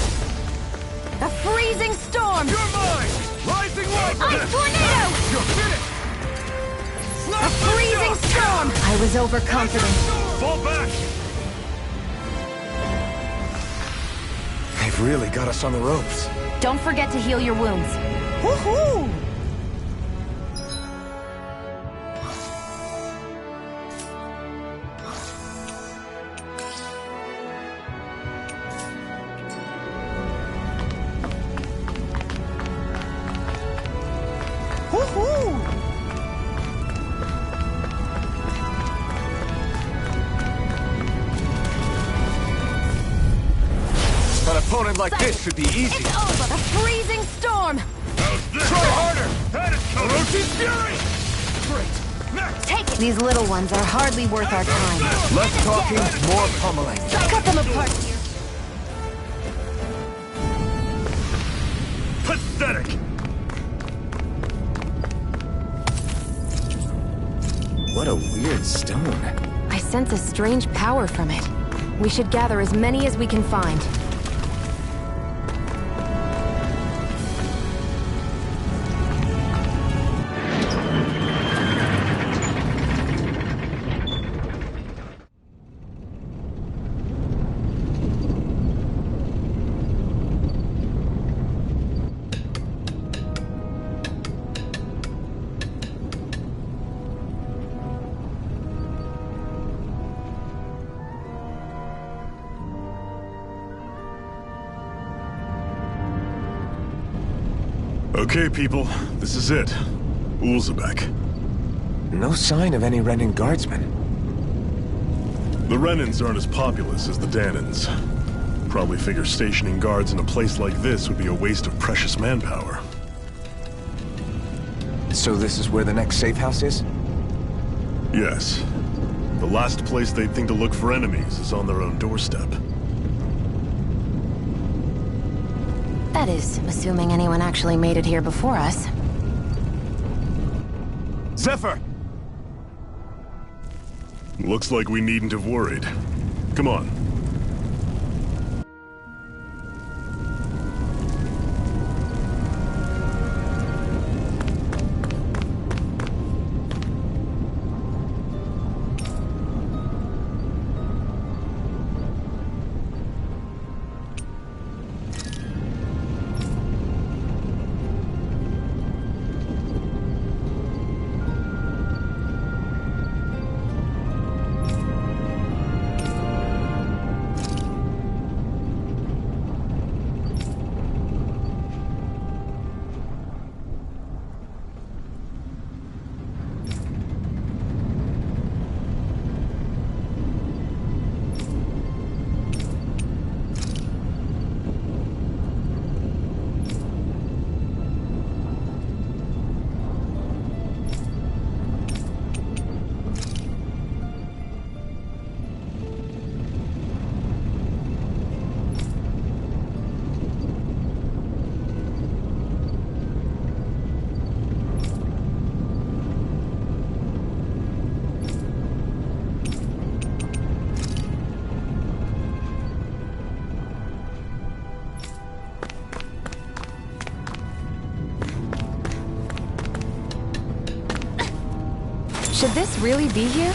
The freezing storm! You're mine! Rising light! Ice tornado! You're finished! The freezing storm! I was overconfident. Fall back! They've really got us on the ropes. Don't forget to heal your wounds. Woohoo! An opponent like this should be easy. It's over! The freezing storm! Try harder! That is Orochi's Fury! Great! Next! Take it! These little ones are hardly worth our time. Less talking, more pummeling. Cut them apart here! Pathetic! What a weird stone. I sense a strange power from it. We should gather as many as we can find. Okay, people, this is it. Ulzebek. No sign of any Renan guardsmen. The Renans aren't as populous as the Danans. Probably figure stationing guards in a place like this would be a waste of precious manpower. So this is where the next safe house is? Yes. The last place they'd think to look for enemies is on their own doorstep. That is, assuming anyone actually made it here before us. Zephyr! Looks like we needn't have worried. Come on. Should this really be here?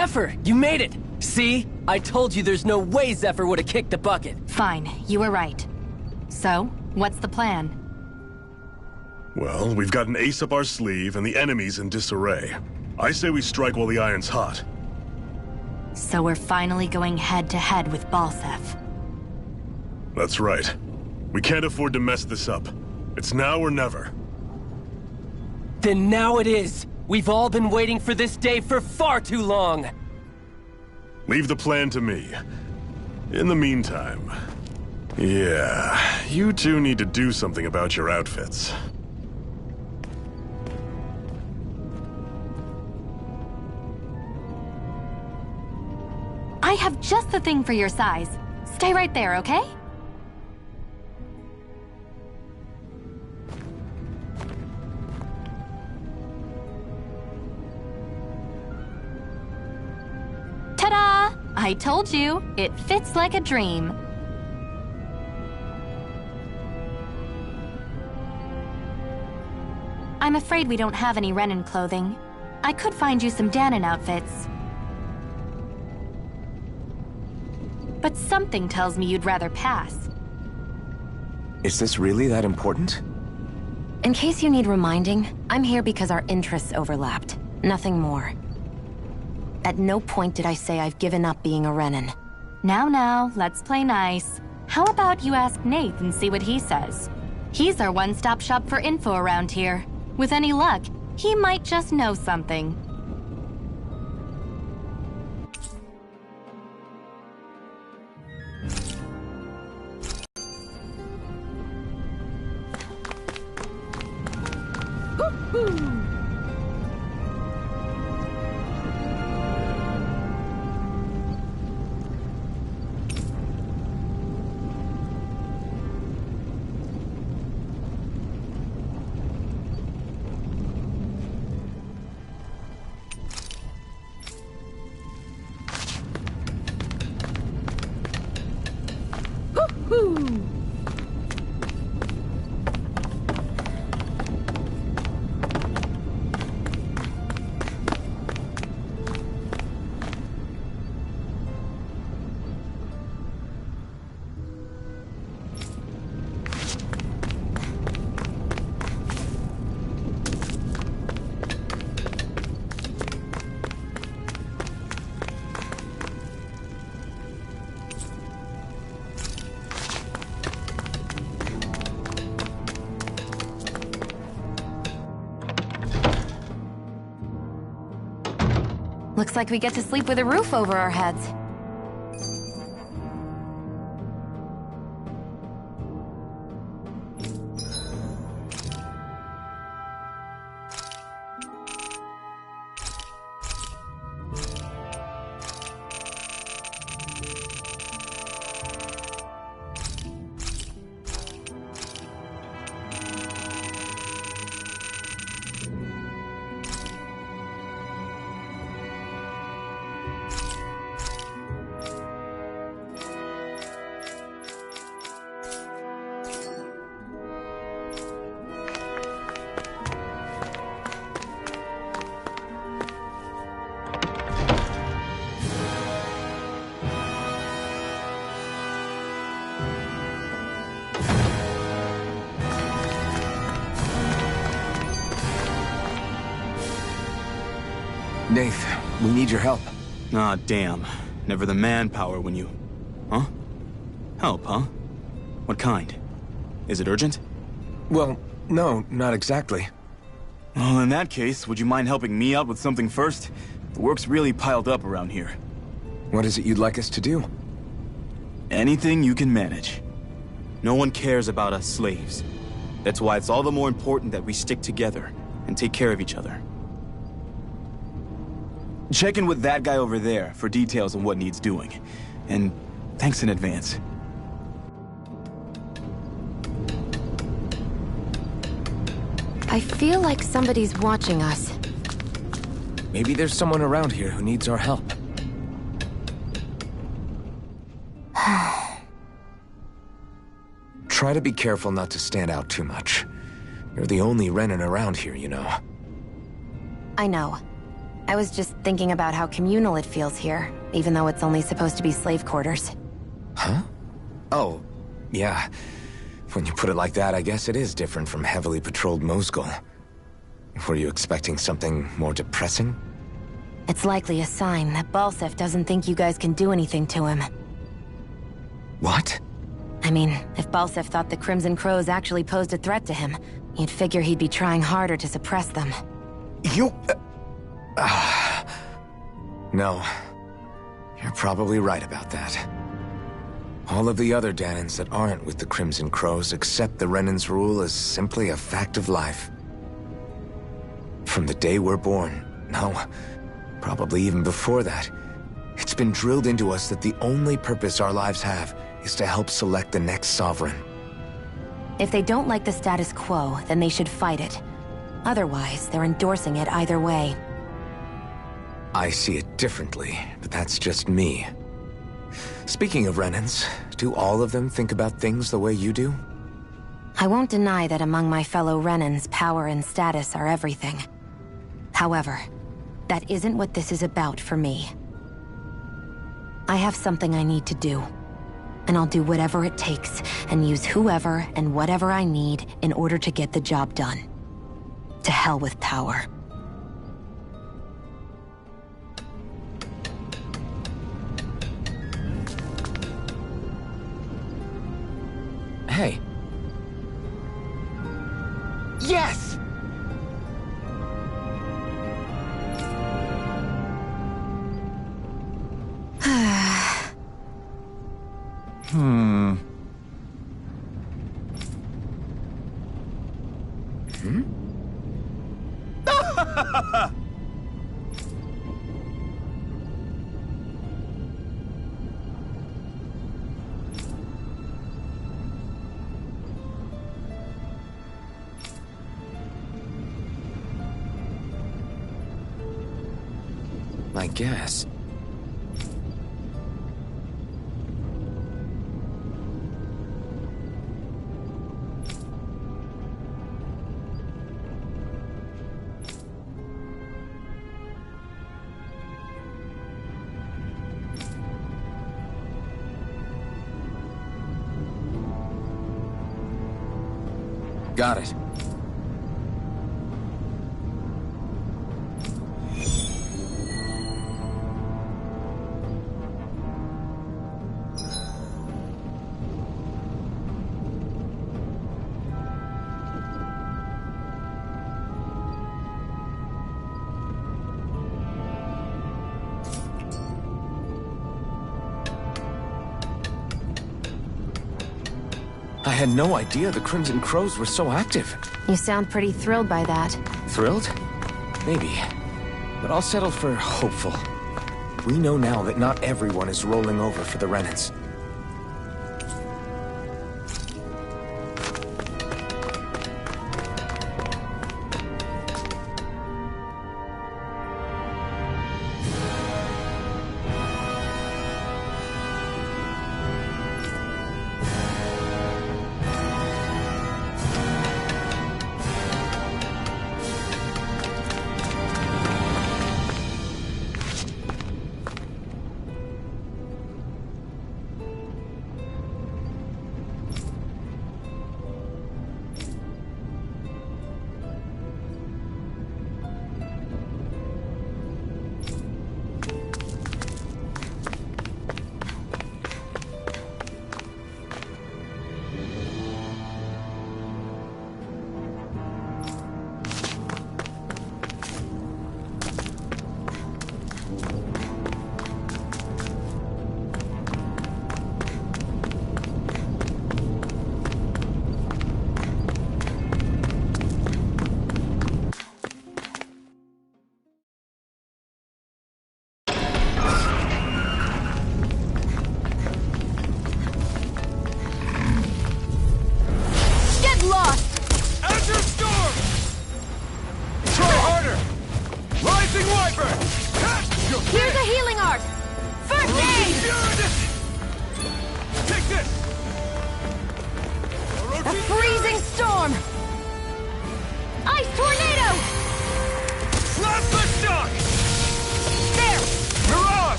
Zephyr, you made it! See? I told you there's no way Zephyr would have kicked the bucket. Fine, you were right. So, what's the plan? Well, we've got an ace up our sleeve and the enemy's in disarray. I say we strike while the iron's hot. So we're finally going head-to-head with Balseph. That's right. We can't afford to mess this up. It's now or never. Then now it is! We've all been waiting for this day for far too long! Leave the plan to me. In the meantime... yeah, you two need to do something about your outfits. I have just the thing for your size. Stay right there, okay? Ta-da! I told you, it fits like a dream. I'm afraid we don't have any Renan clothing. I could find you some Dahnan outfits. But something tells me you'd rather pass. Is this really that important? In case you need reminding, I'm here because our interests overlapped. Nothing more. At no point did I say I've given up being a Renan. Now, let's play nice. How about you ask Nath and see what he says? He's our one-stop shop for info around here. With any luck, he might just know something. Looks like we get to sleep with a roof over our heads. Nath, we need your help. Ah, damn. Never the manpower when you... Huh? Help, huh? What kind? Is it urgent? Well, no, not exactly. Well, in that case, would you mind helping me out with something first? The work's really piled up around here. What is it you'd like us to do? Anything you can manage. No one cares about us slaves. That's why it's all the more important that we stick together and take care of each other. Check in with that guy over there for details on what needs doing. And thanks in advance. I feel like somebody's watching us. Maybe there's someone around here who needs our help. Try to be careful not to stand out too much. You're the only Renan around here, you know. I know. I was just thinking about how communal it feels here, even though it's only supposed to be slave quarters. Huh? Oh, yeah. When you put it like that, I guess it is different from heavily patrolled Mosgul. Were you expecting something more depressing? It's likely a sign that Balseph doesn't think you guys can do anything to him. What? I mean, if Balseph thought the Crimson Crows actually posed a threat to him, you'd figure he'd be trying harder to suppress them. You... No. You're probably right about that. All of the other Danans that aren't with the Crimson Crows accept the Renan's rule as simply a fact of life. From the day we're born, no, probably even before that, it's been drilled into us that the only purpose our lives have is to help select the next sovereign. If they don't like the status quo, then they should fight it. Otherwise, they're endorsing it either way. I see it differently, but that's just me. Speaking of Renans, do all of them think about things the way you do? I won't deny that among my fellow Renans, power and status are everything. However, that isn't what this is about for me. I have something I need to do, and I'll do whatever it takes, and use whoever and whatever I need in order to get the job done. To hell with power. Hey. Yes! I guess. Got it. I had no idea the Crimson Crows were so active. You sound pretty thrilled by that. Thrilled? Maybe. But I'll settle for hopeful. We know now that not everyone is rolling over for the Renans.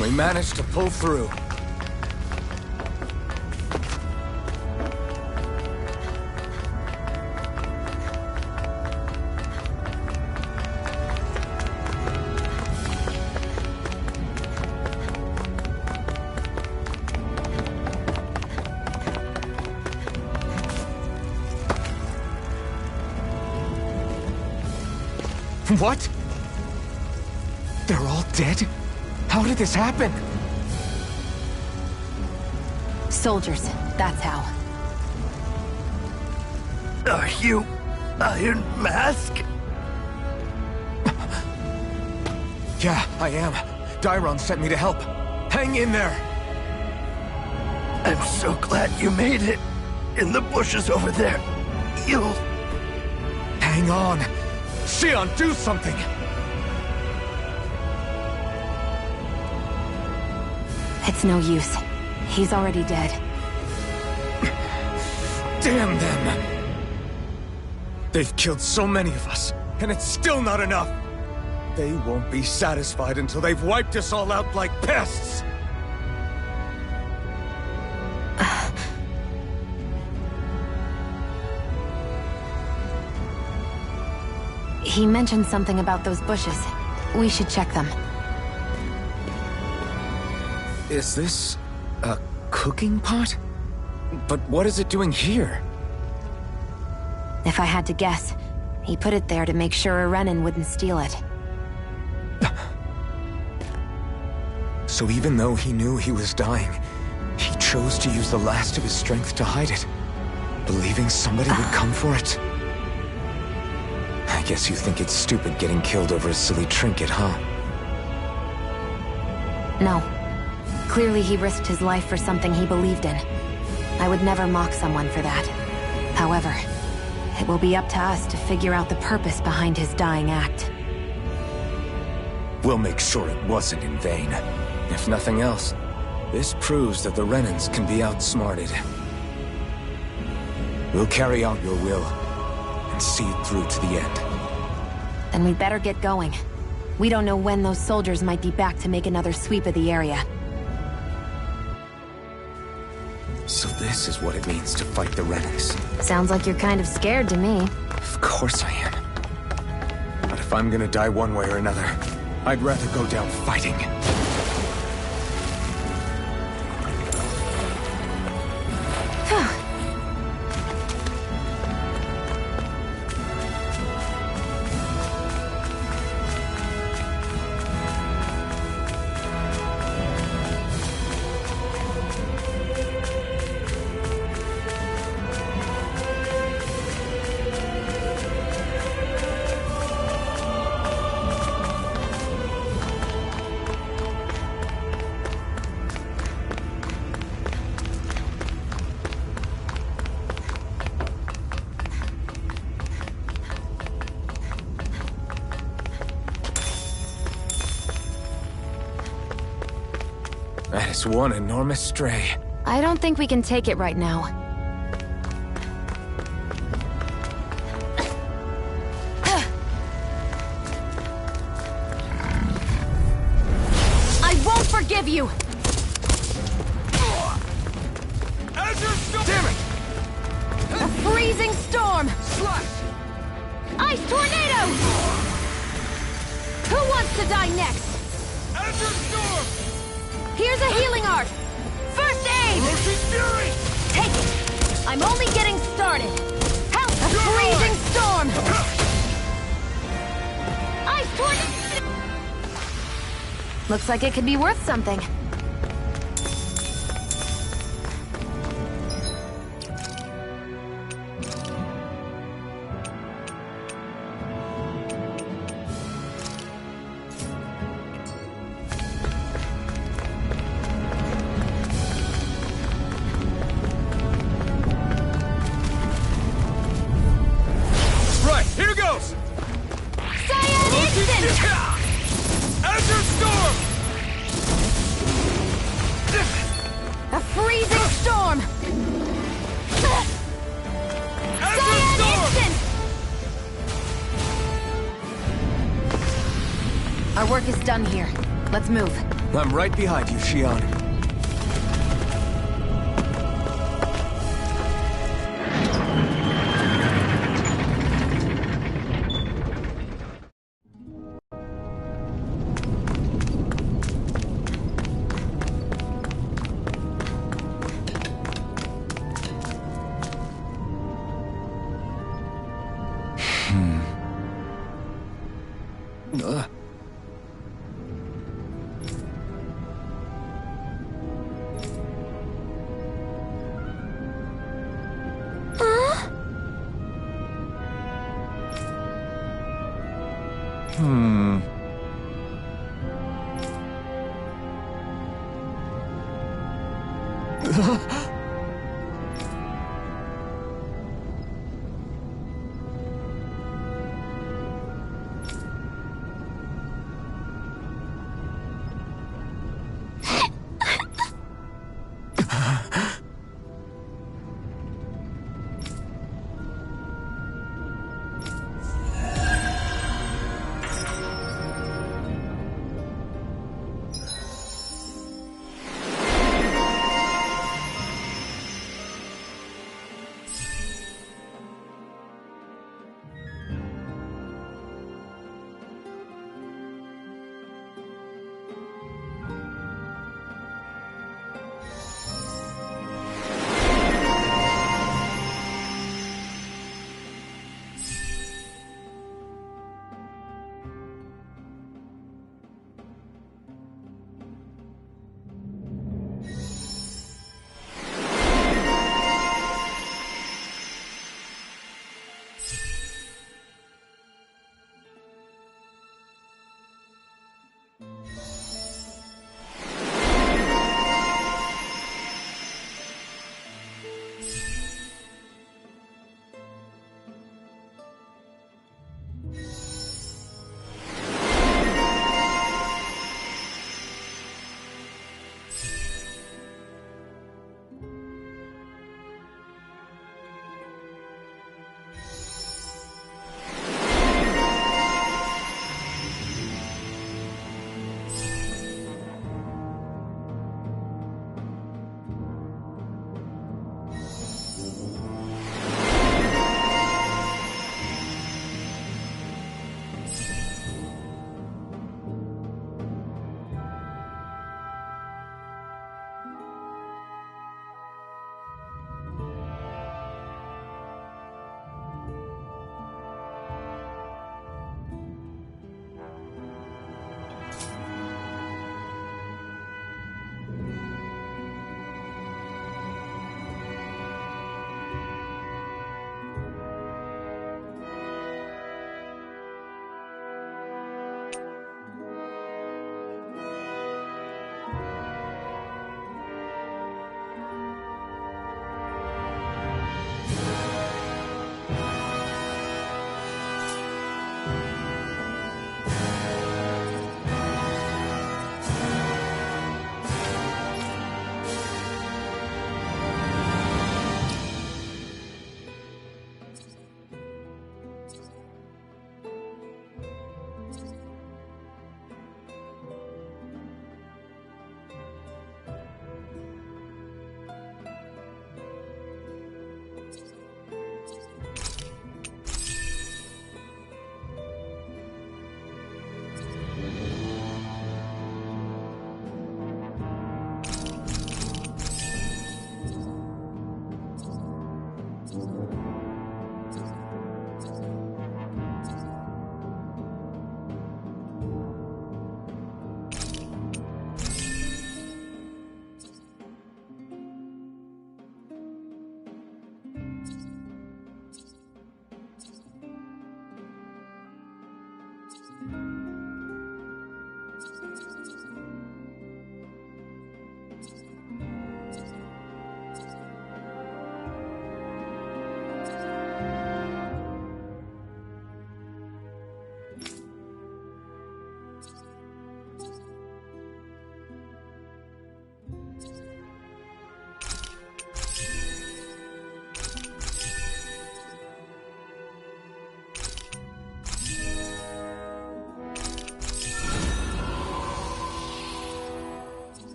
We managed to pull through. What? They're all dead? How did this happen? Soldiers, that's how. Are you Iron Mask? Yeah, I am. Dairon sent me to help. Hang in there! I'm so glad you made it. In the bushes over there. You'll... Hang on! Xion, do something! It's no use. He's already dead. Damn them! They've killed so many of us, and it's still not enough! They won't be satisfied until they've wiped us all out like pests! He mentioned something about those bushes. We should check them. Is this a cooking pot? But what is it doing here? If I had to guess, he put it there to make sure a Renan wouldn't steal it. So even though he knew he was dying, he chose to use the last of his strength to hide it, believing somebody would come for it? I guess you think it's stupid getting killed over a silly trinket, huh? No. Clearly he risked his life for something he believed in. I would never mock someone for that. However, it will be up to us to figure out the purpose behind his dying act. We'll make sure it wasn't in vain. If nothing else, this proves that the Renans can be outsmarted. We'll carry out your will, and see it through to the end. Then we'd better get going. We don't know when those soldiers might be back to make another sweep of the area. So this is what it means to fight the Renans. Sounds like you're kind of scared to me. Of course I am. But if I'm gonna die one way or another, I'd rather go down fighting. That is one enormous stray. I don't think we can take it right now. I won't forgive you! Damn it! A freezing storm! Ice tornado! Who wants to die next? Azure Storm! Here's a healing art! First aid! Fury! Take it! I'm only getting started! Help! A freezing storm! Ice tornado! Looks like it could be worth something. Here goes! Cyan Instant! Azure Storm! A freezing storm! Azure Cyan Storm! Instant! Our work is done here. Let's move. I'm right behind you, Xion.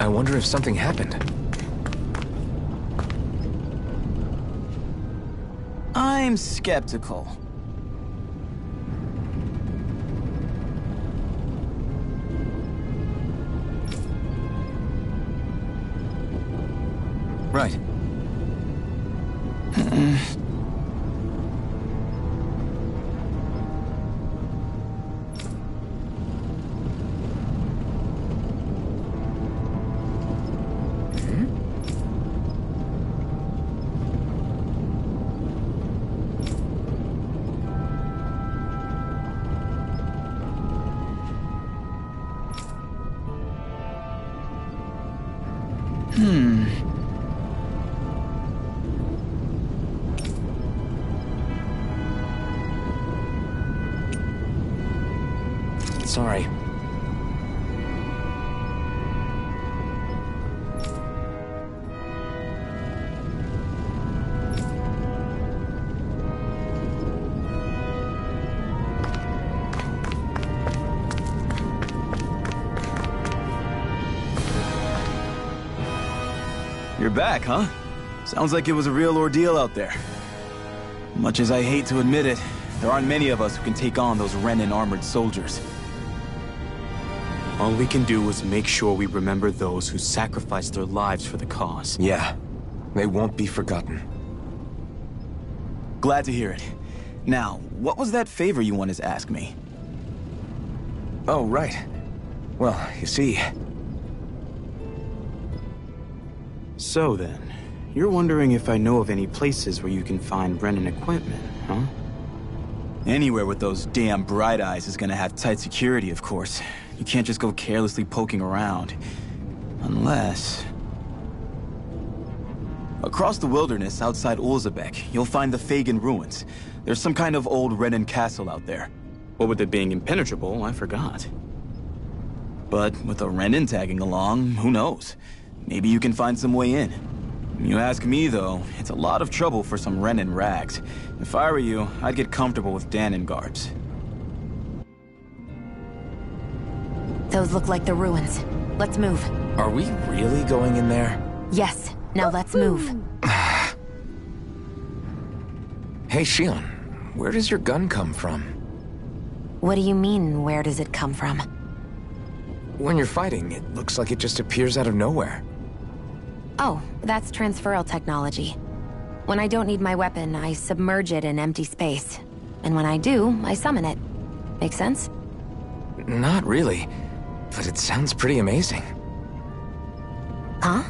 I wonder if something happened. I'm skeptical. Right. Sorry. You're back, huh? Sounds like it was a real ordeal out there. Much as I hate to admit it, there aren't many of us who can take on those Renan armored soldiers. All we can do is make sure we remember those who sacrificed their lives for the cause. Yeah, they won't be forgotten. Glad to hear it. Now, what was that favor you wanted to ask me? Oh, right. Well, you see... So then, you're wondering if I know of any places where you can find Renan equipment, huh? Anywhere with those damn bright eyes is gonna have tight security, of course. You can't just go carelessly poking around. Unless... Across the wilderness outside Ulzebek, you'll find the Fagan ruins. There's some kind of old Renan castle out there. What with it being impenetrable, I forgot. But with a Renan tagging along, who knows? Maybe you can find some way in. You ask me, though, it's a lot of trouble for some Renan rags. If I were you, I'd get comfortable with Danon guards. Those look like the ruins. Let's move. Are we really going in there? Yes. Now let's move. Hey, Shionne, where does your gun come from? What do you mean, where does it come from? When you're fighting, it looks like it just appears out of nowhere. Oh, that's transferal technology. When I don't need my weapon, I submerge it in empty space. And when I do, I summon it. Make sense? Not really, but it sounds pretty amazing. Huh?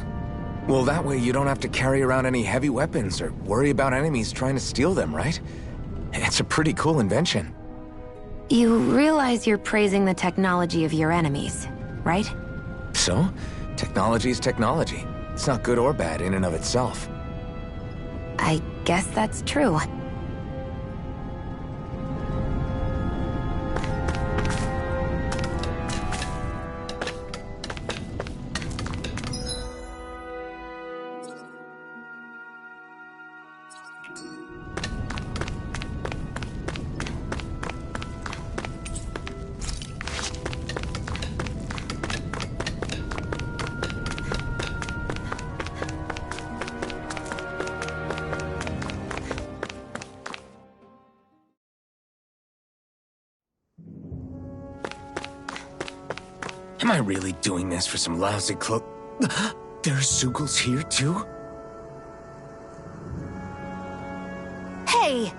Well, that way you don't have to carry around any heavy weapons or worry about enemies trying to steal them, right? It's a pretty cool invention. You realize you're praising the technology of your enemies, right? So? Technology is technology. It's not good or bad in and of itself. I guess that's true. Am I really doing this for some lousy cloak? There's Zeugles here, too? Hey!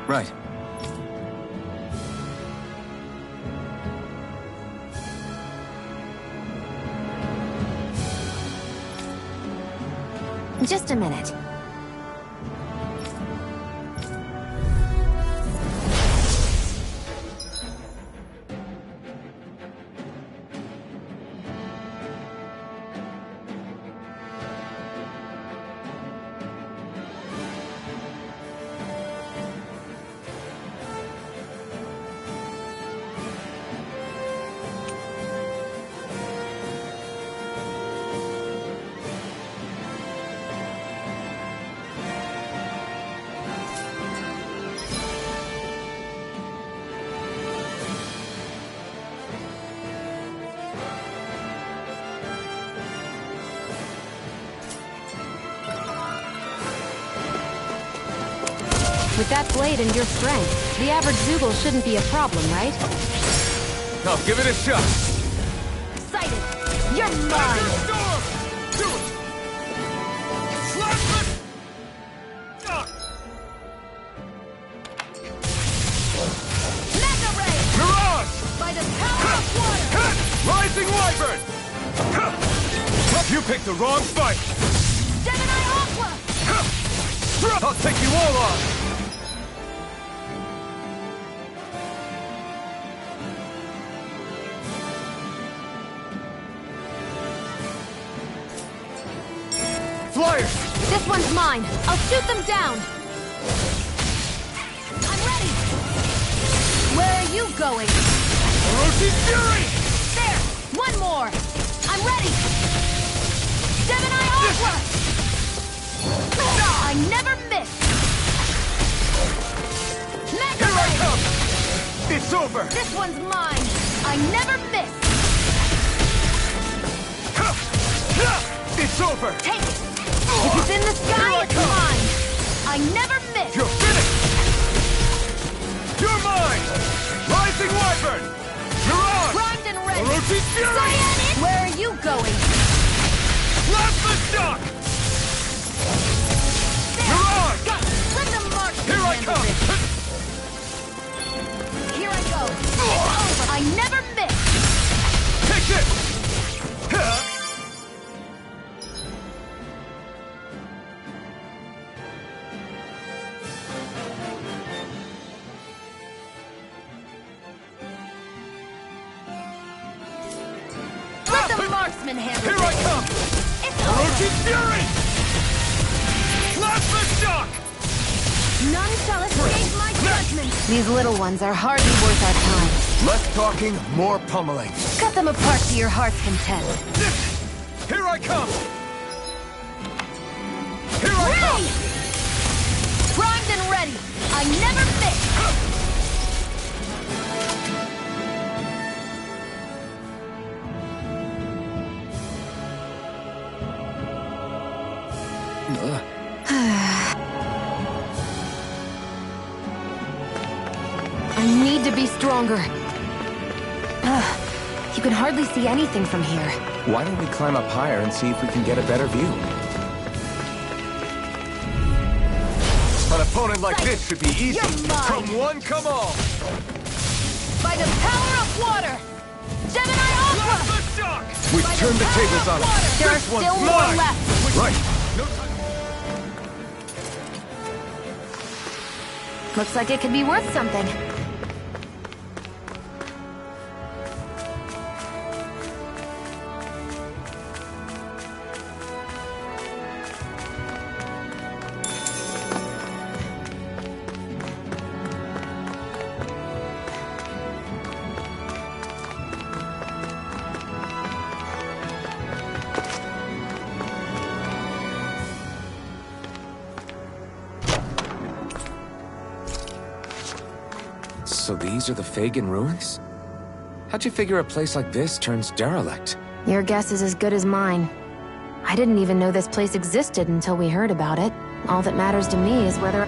Right. Just a minute. With that blade and your strength, the average Zoogle shouldn't be a problem, right? I'll give it a shot. Excited! You're mine! Do it! Slash it! Mega Ray! Mirage! By the power of water! Rising Wyvern! You picked the wrong fight! Gemini Aqua! I'll take you all on! Flyers! This one's mine! I'll shoot them down! I'm ready! Where are you going? Orochi Fury! There! One more! I'm ready! Gemini Aqua! I never miss! Mega Here I Ray! come! It's over! This one's mine! I never miss! It's over! Take it! If it's in the sky, it's mine! I never miss! You're finished! You're mine! Rising Wyvern! Mirage! Primed and ready! Orochi Fury! Cyan, where are you going? Plasma Shock! Mirage! Go! Let the mark Here I come! Here I go! It's over! I never miss! Take it! Let the marksman handle Here I come! It's Orochi over! Fury! Plasma Shock! None shall escape my judgment! These little ones are hardly worth our time. Less talking, more pummeling. Cut them apart to your heart's content. Here I come! Here I come! Primed and ready! I never miss! I need to be stronger. You can hardly see anything from here. Why don't we climb up higher and see if we can get a better view? An opponent like this should be easy. Come one, come all. By the power of water! Gemini Aqua! Plasma Shock! We've turned the tables on them. There are This one's still more mine. left! Right. No time. Looks like it could be worth something. So these are the Fagin ruins? How'd you figure a place like this turns derelict? Your guess is as good as mine. I didn't even know this place existed until we heard about it. All that matters to me is whether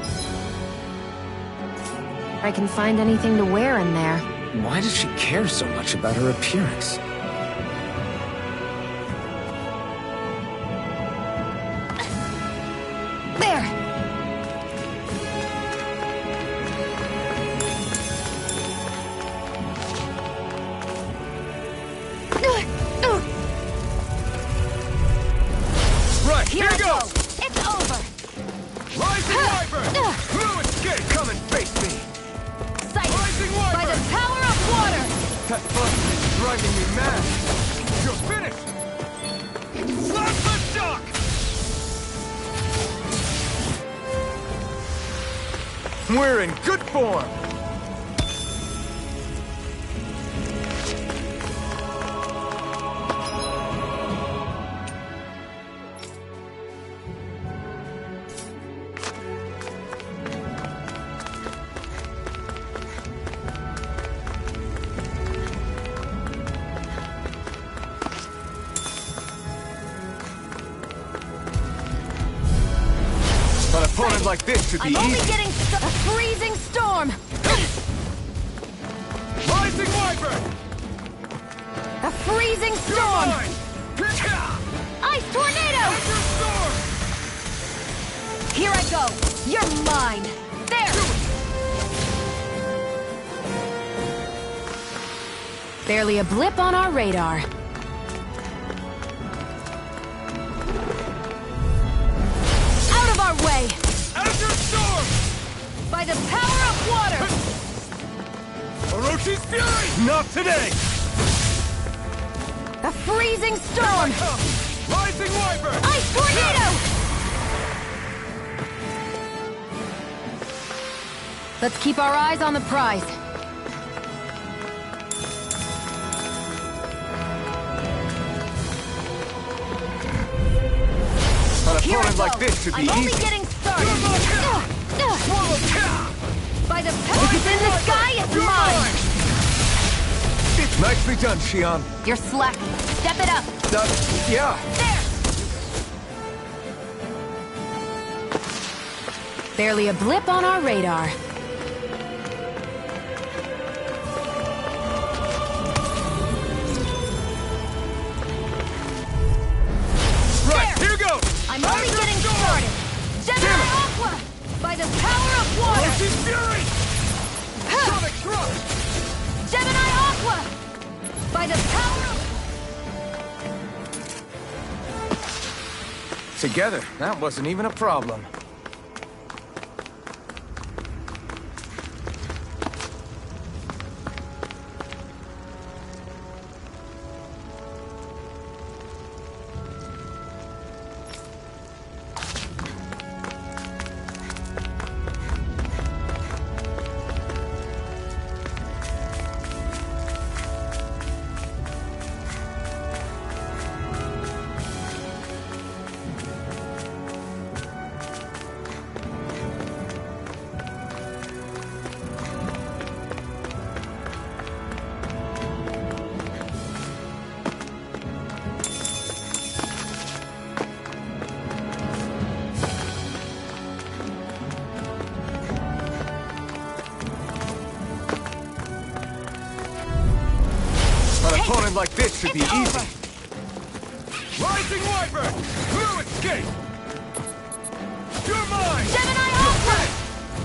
I can find anything to wear in there. Why does she care so much about her appearance? There! Right, Here here I go! goes! It's over! Rising Wyvern! No escape! Come and face me! Sight! Rising By the Wyvern! power of water! That buzz is driving me mad! You're finished! Plasma Shock! We're in good form! opponent like this should be I'm only easy. getting a freezing storm. Rising Wyvern! A freezing storm. Ice tornado. Here I go. You're mine. There. Barely a blip on our radar. Out of our way. Azure Storm! By the power of water. Orochi's Fury! Not today! A freezing storm. Rising Wyvern! Ice tornado. Let's keep our eyes on the prize. An opponent like this should be I'm only easy. getting started. By the power If it's in the sky, it's mine. Nicely done, Xion. You're slacking. Step it up. Yeah. Barely a blip on our radar. Right, here goes! I'm only getting started. Gemini Aqua! By the power of water! Orochi's Fury! Sonic Thrust! Gemini Aqua! By the power of... Together, that wasn't even a problem. An opponent like this should be easy. Rising Wyvern! No escape! You're mine! Gemini Aqua!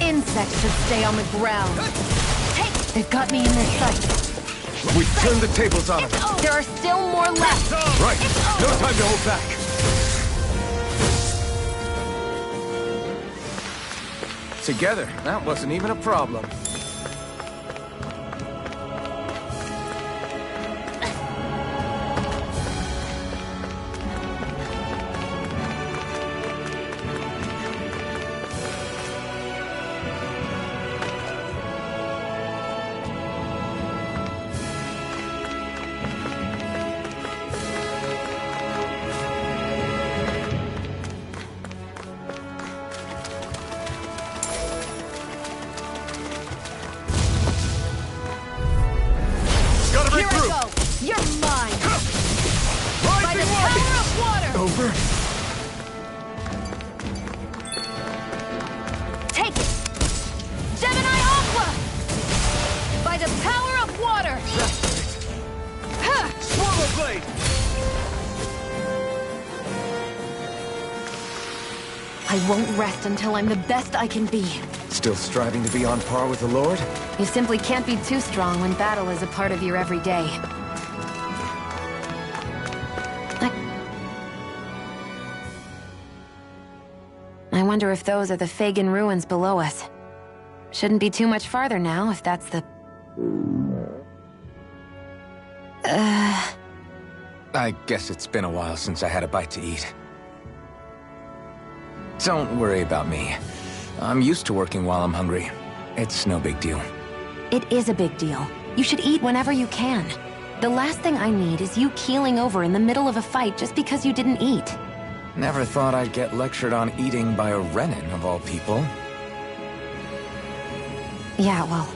Insects should stay on the ground. They've got me in their sights. We've turned the tables on them. There are still more left. Right. No time to hold back. Together, that wasn't even a problem. Here I go! You're mine! By the power of water! Over? Take it! Gemini Aqua! By the power of water! Swallow Blade! I won't rest until I'm the best I can be. Still striving to be on par with the Lord? You simply can't be too strong when battle is a part of your everyday. I wonder if those are the Fagin ruins below us. Shouldn't be too much farther now, if that's the... I guess it's been a while since I had a bite to eat. Don't worry about me. I'm used to working while I'm hungry. It's no big deal. It is a big deal. You should eat whenever you can. The last thing I need is you keeling over in the middle of a fight just because you didn't eat. Never thought I'd get lectured on eating by a Renin, of all people. Yeah, well,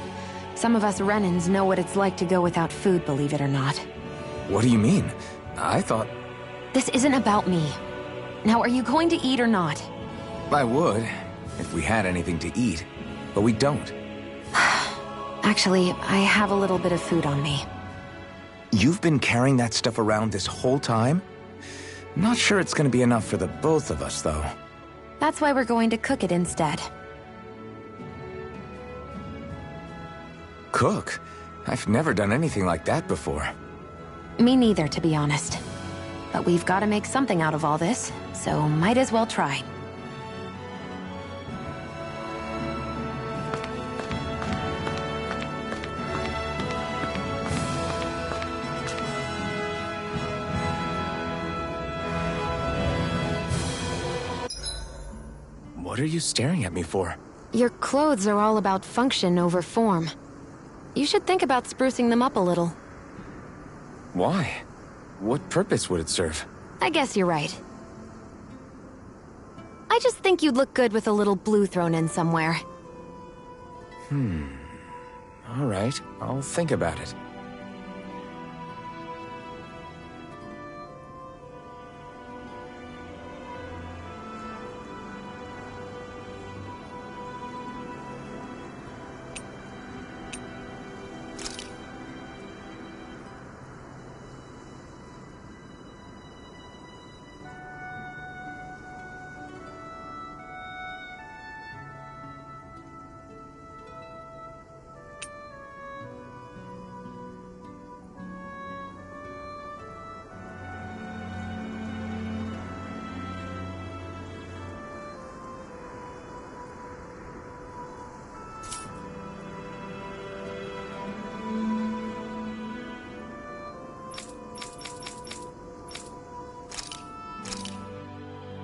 some of us Renins know what it's like to go without food, believe it or not. What do you mean? I thought... This isn't about me. Now, are you going to eat or not? I would, if we had anything to eat, but we don't. Actually, I have a little bit of food on me. You've been carrying that stuff around this whole time? Not sure it's gonna be enough for the both of us, though. That's why we're going to cook it instead. Cook? I've never done anything like that before. Me neither, to be honest. But we've got to make something out of all this, so might as well try. What are you staring at me for? Your clothes are all about function over form. You should think about sprucing them up a little. Why? What purpose would it serve? I guess you're right. I just think you'd look good with a little blue thrown in somewhere. All right, I'll think about it.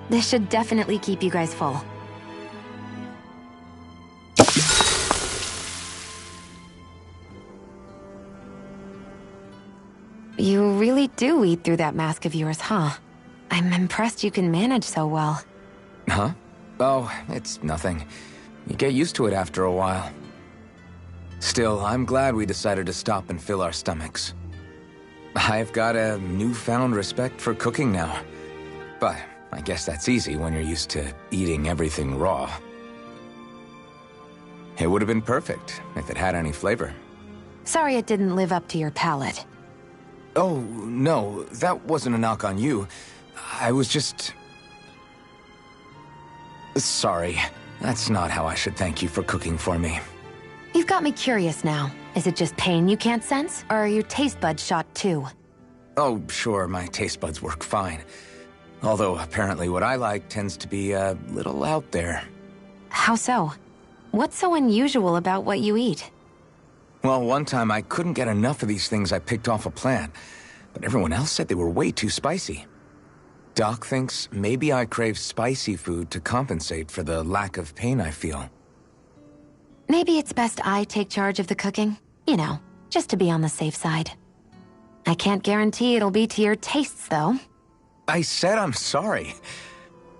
This should definitely keep you guys full. You really do eat through that mask of yours, huh? I'm impressed you can manage so well. Huh? Oh, it's nothing. You get used to it after a while. Still, I'm glad we decided to stop and fill our stomachs. I've got a newfound respect for cooking now. But I guess that's easy when you're used to eating everything raw. It would have been perfect if it had any flavor. Sorry it didn't live up to your palate. Oh, no, that wasn't a knock on you. I was just... Sorry. That's not how I should thank you for cooking for me. You've got me curious now. Is it just pain you can't sense, or are your taste buds shot too? Oh, sure, my taste buds work fine. Although, apparently what I like tends to be a little out there. How so? What's so unusual about what you eat? Well, one time I couldn't get enough of these things I picked off a plant, but everyone else said they were way too spicy. Doc thinks maybe I crave spicy food to compensate for the lack of pain I feel. Maybe it's best I take charge of the cooking. You know, just to be on the safe side. I can't guarantee it'll be to your tastes, though. I said I'm sorry.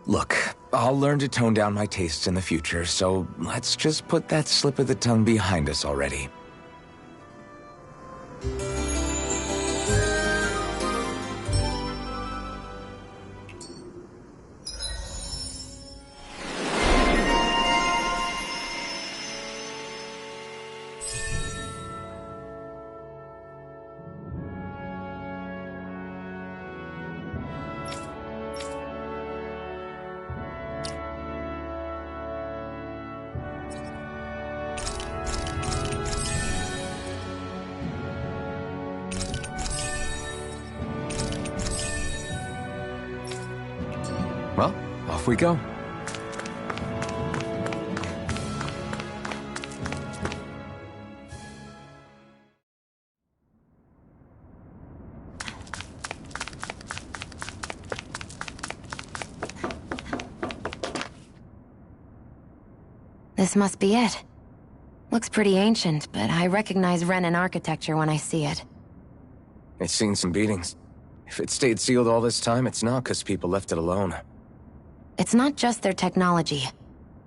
Look, I'll learn to tone down my tastes in the future, so let's just put that slip of the tongue behind us already. Well, off we go. This must be it. Looks pretty ancient, but I recognize Renan architecture when I see it. It's seen some beatings. If it stayed sealed all this time, it's not because people left it alone. It's not just their technology.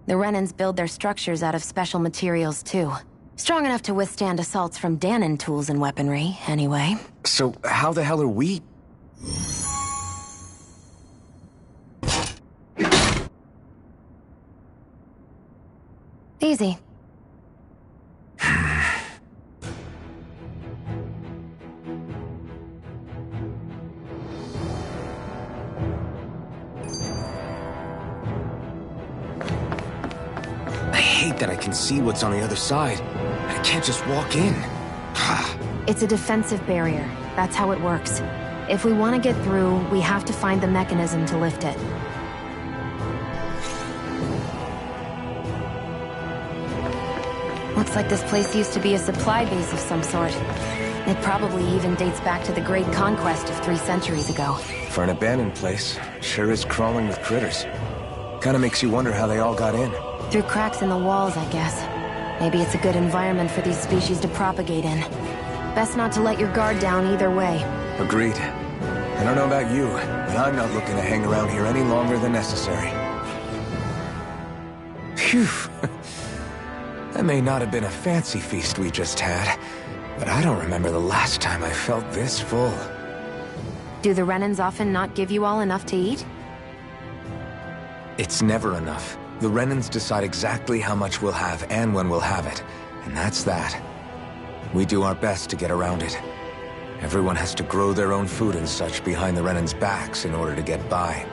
The Renans build their structures out of special materials, too. Strong enough to withstand assaults from Dahnan tools and weaponry, anyway. So how the hell are we... Easy. I hate that I can see what's on the other side. I can't just walk in. It's a defensive barrier. That's how it works. If we want to get through, we have to find the mechanism to lift it. Looks like this place used to be a supply base of some sort. It probably even dates back to the Great Conquest of 3 centuries ago. For an abandoned place, sure is crawling with critters. Kinda makes you wonder how they all got in. Through cracks in the walls, I guess. Maybe it's a good environment for these species to propagate in. Best not to let your guard down either way. Agreed. I don't know about you, but I'm not looking to hang around here any longer than necessary. Phew. That may not have been a fancy feast we just had, but I don't remember the last time I felt this full. Do the Renans often not give you all enough to eat? It's never enough. The Renans decide exactly how much we'll have and when we'll have it, and that's that. We do our best to get around it. Everyone has to grow their own food and such behind the Renans' backs in order to get by.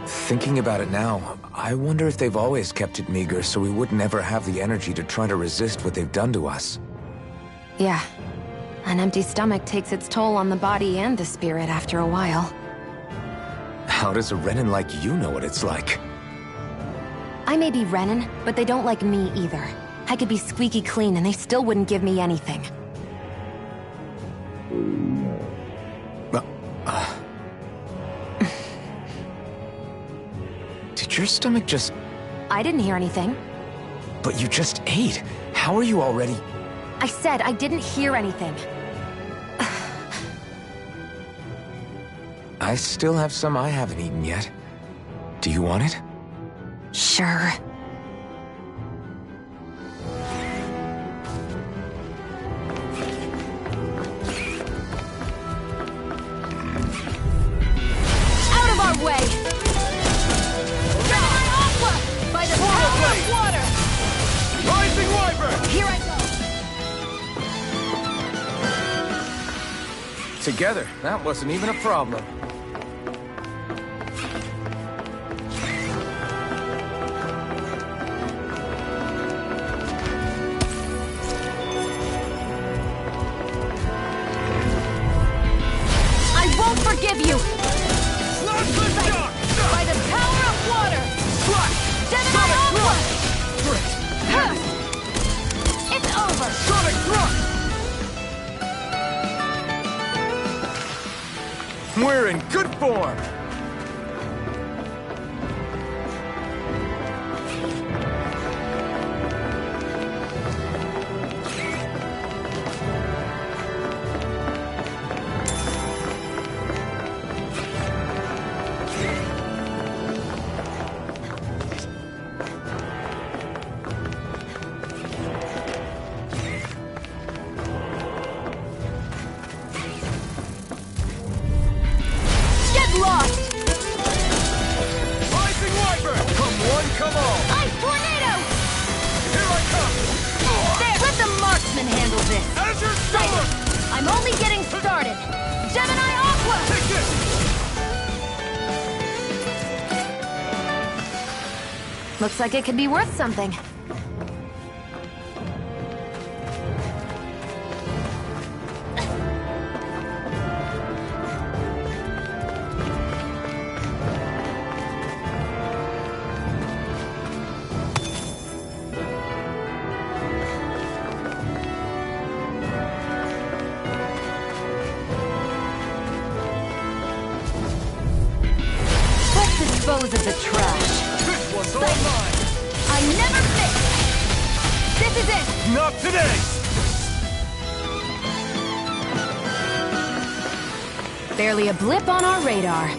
Thinking about it now, I wonder if they've always kept it meager so we would never have the energy to try to resist what they've done to us. Yeah. An empty stomach takes its toll on the body and the spirit after a while. How does a Renan like you know what it's like? I may be Renan, but they don't like me either. I could be squeaky clean and they still wouldn't give me anything. Did your stomach just... I didn't hear anything. But you just ate. How are you already... I said I didn't hear anything. I still have some I haven't eaten yet. Do you want it? Sure. Out of our way! Gemini Aqua! By the power of water! Rising Wyvern! Here I go! Together, that wasn't even a problem. Forgive you! By the power of water! Gemini Aqua! It's over! Sonic Thrust! We're in good form! Lost! Rising Wyvern! Come one, come all! Ice Tornado! Here I come! There! Let the marksman handle this! Azure Sight Storm! it! I'm only getting started! Gemini Aqua! Take this! Looks like it could be worth something. Dispose of the trash. This one's all mine! I never miss! This is it! Not today! Barely a blip on our radar.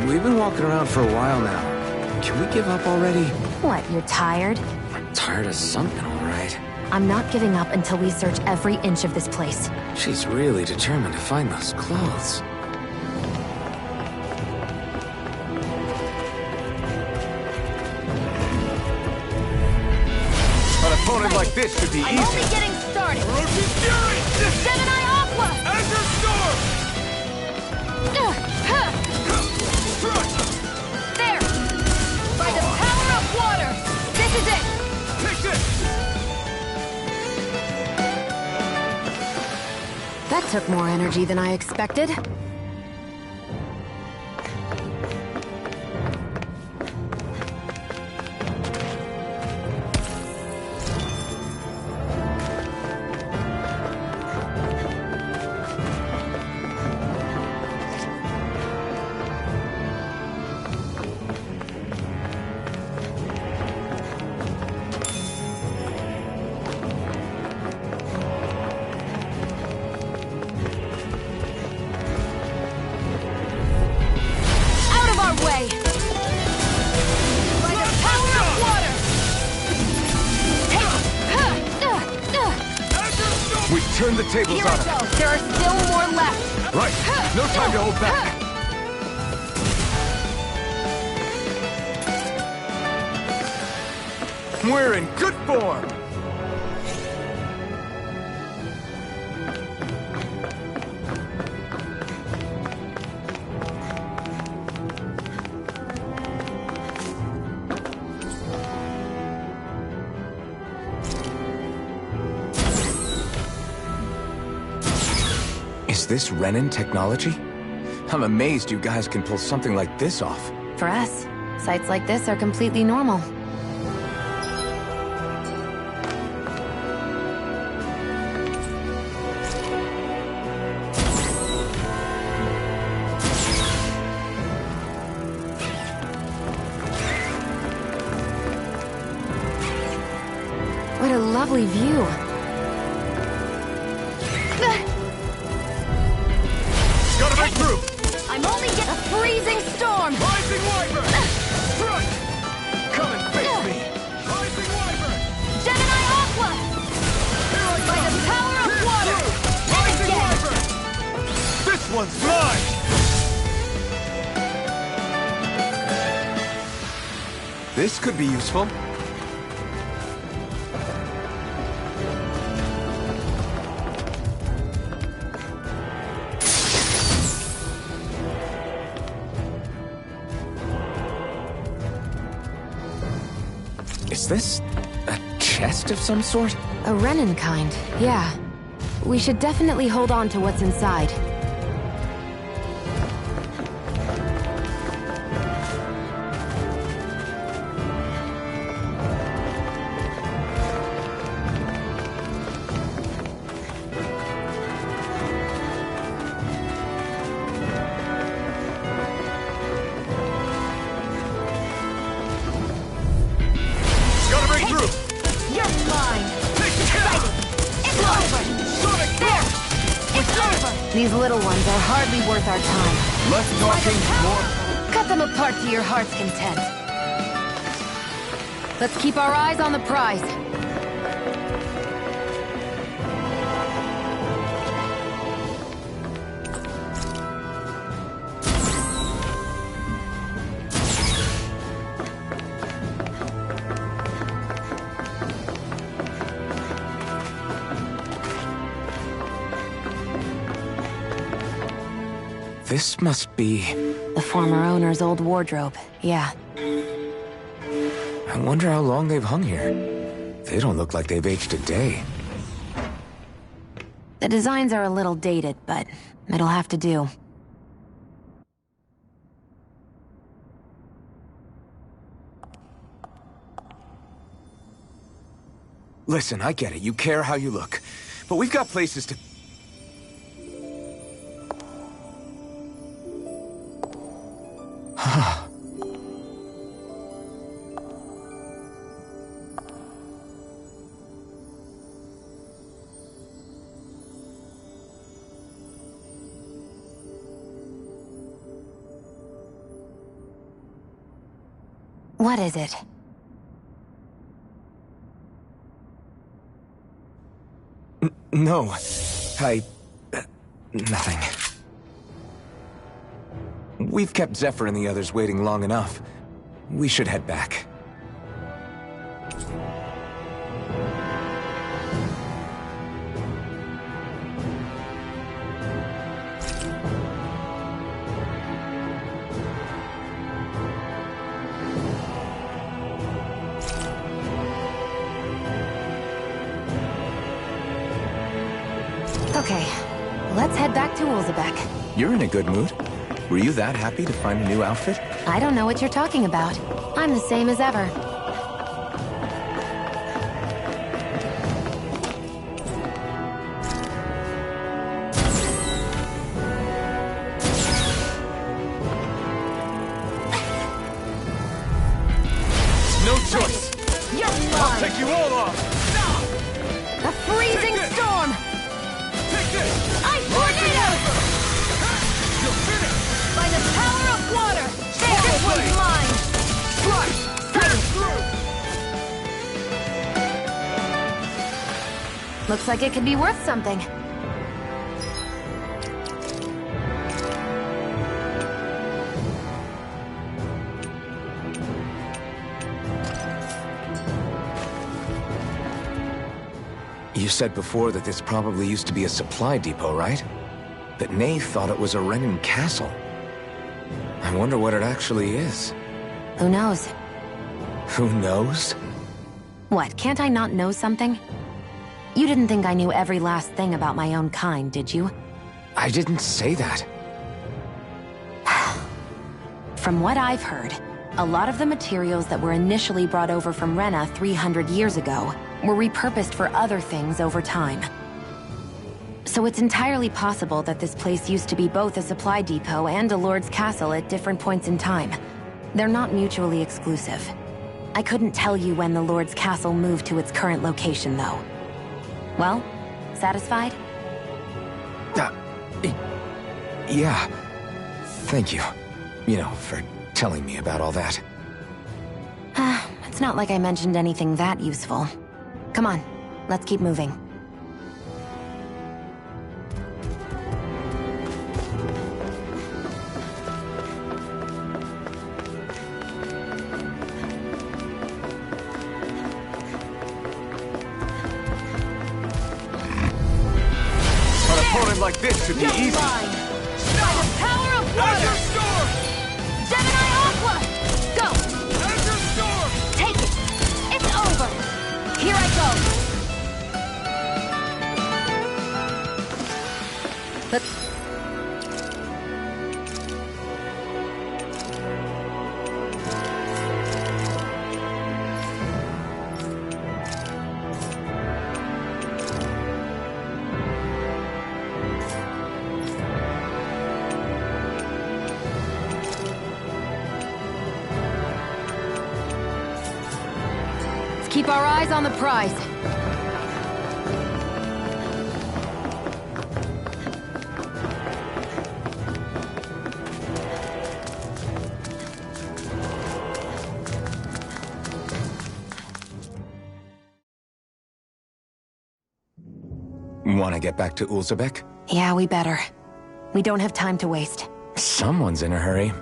we've been walking around for a while now. Can we give up already? What, you're tired? I'm tired of something, all right. I'm not giving up until we search every inch of this place. She's really determined to find those clothes. An opponent like this should be easy. I'm only getting started. Orochi's Fury! Gemini Aqua! Azure Storm! There! By the power of water! This is it! Take this! That took more energy than I expected. Turn the tables Here on I him. go. There are still more left. Right. No time to hold back. We're in good form. Is this Renin technology? I'm amazed you guys can pull something like this off. For us, sites like this are completely normal. What a lovely view. Gotta break through! I'm only getting a freezing storm! Rising Wyvern! Front! Come and face me! Rising Wyvern! Gemini Aqua! By the power of water! Rising Again. Wyvern! This one's mine! This could be useful. Is this a chest of some sort? A Renin kind, yeah. We should definitely hold on to what's inside. Gotta break through! You're mine! Take the Excited! It's over! Sonic There! It's over! These little ones are hardly worth our time. Less talking, more... Cut them apart to your heart's content. Let's keep our eyes on the prize. This must be... The former owner's old wardrobe, yeah. I wonder how long they've hung here. They don't look like they've aged a day. The designs are a little dated, but it'll have to do. Listen, I get it. You care how you look. But we've got places to... What is it? No. Nothing. We've kept Zephyr and the others waiting long enough. We should head back. Okay, let's head back to Ulzebek. You're in a good mood. Were you that happy to find a new outfit? I don't know what you're talking about. I'm the same as ever. No choice. You're mine. I'll take you all off. A freezing storm. Take this. Ice tornadoes. You're finished. By the power of water. There, this one's mine. Slice. Get through. Looks like it could be worth something. You said before that this probably used to be a supply depot, right? But Nave thought it was a Renan castle. I wonder what it actually is. Who knows? Who knows? What, can't I not know something? You didn't think I knew every last thing about my own kind, did you? I didn't say that. From what I've heard, a lot of the materials that were initially brought over from Rena 300 years ago were repurposed for other things over time. So it's entirely possible that this place used to be both a supply depot and a lord's castle at different points in time. They're not mutually exclusive. I couldn't tell you when the lord's castle moved to its current location, though. Well, satisfied? Yeah. Thank you. You know, for telling me about all that. It's not like I mentioned anything that useful. Come on, let's keep moving. An opponent like this should be easy. Mine. By the power of water. Azure Storm. Gemini Aqua. Go. Azure Storm. Take it. It's over. Here I go. Keep our eyes on the prize. Want to get back to Ulzebek? Yeah, we better. We don't have time to waste. Someone's in a hurry.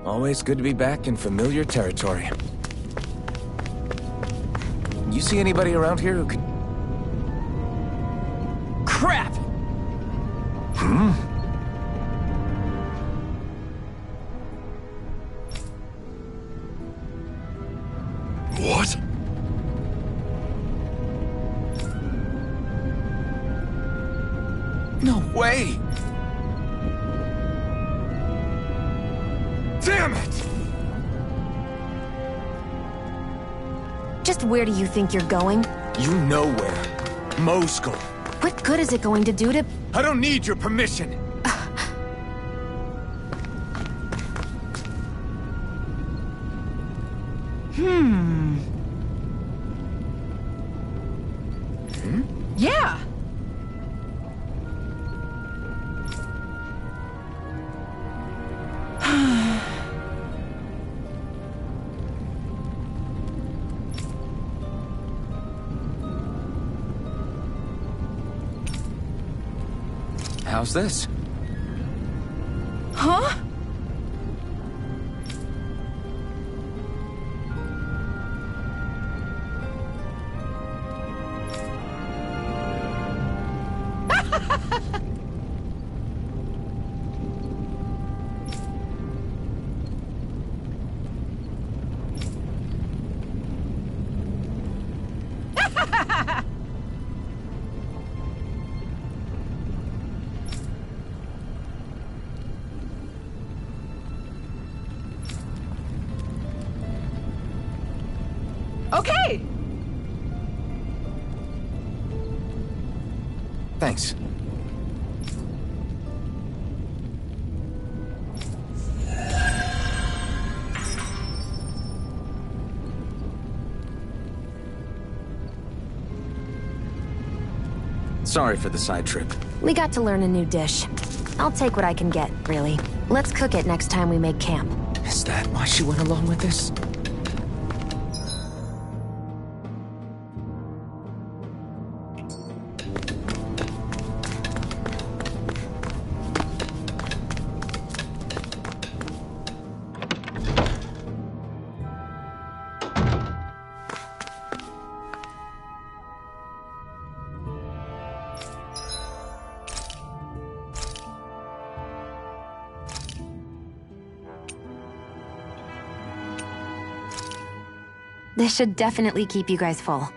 Always good to be back in familiar territory. You see anybody around here who could... Crap! What? No way! Damn it! Just where do you think you're going? You know where. Moscow. What good is it going to do to... I don't need your permission! Yeah! How's this? Huh? Okay! Thanks. Sorry for the side trip. We got to learn a new dish. I'll take what I can get, really. Let's cook it next time we make camp. Is that why she went along with this? This should definitely keep you guys full.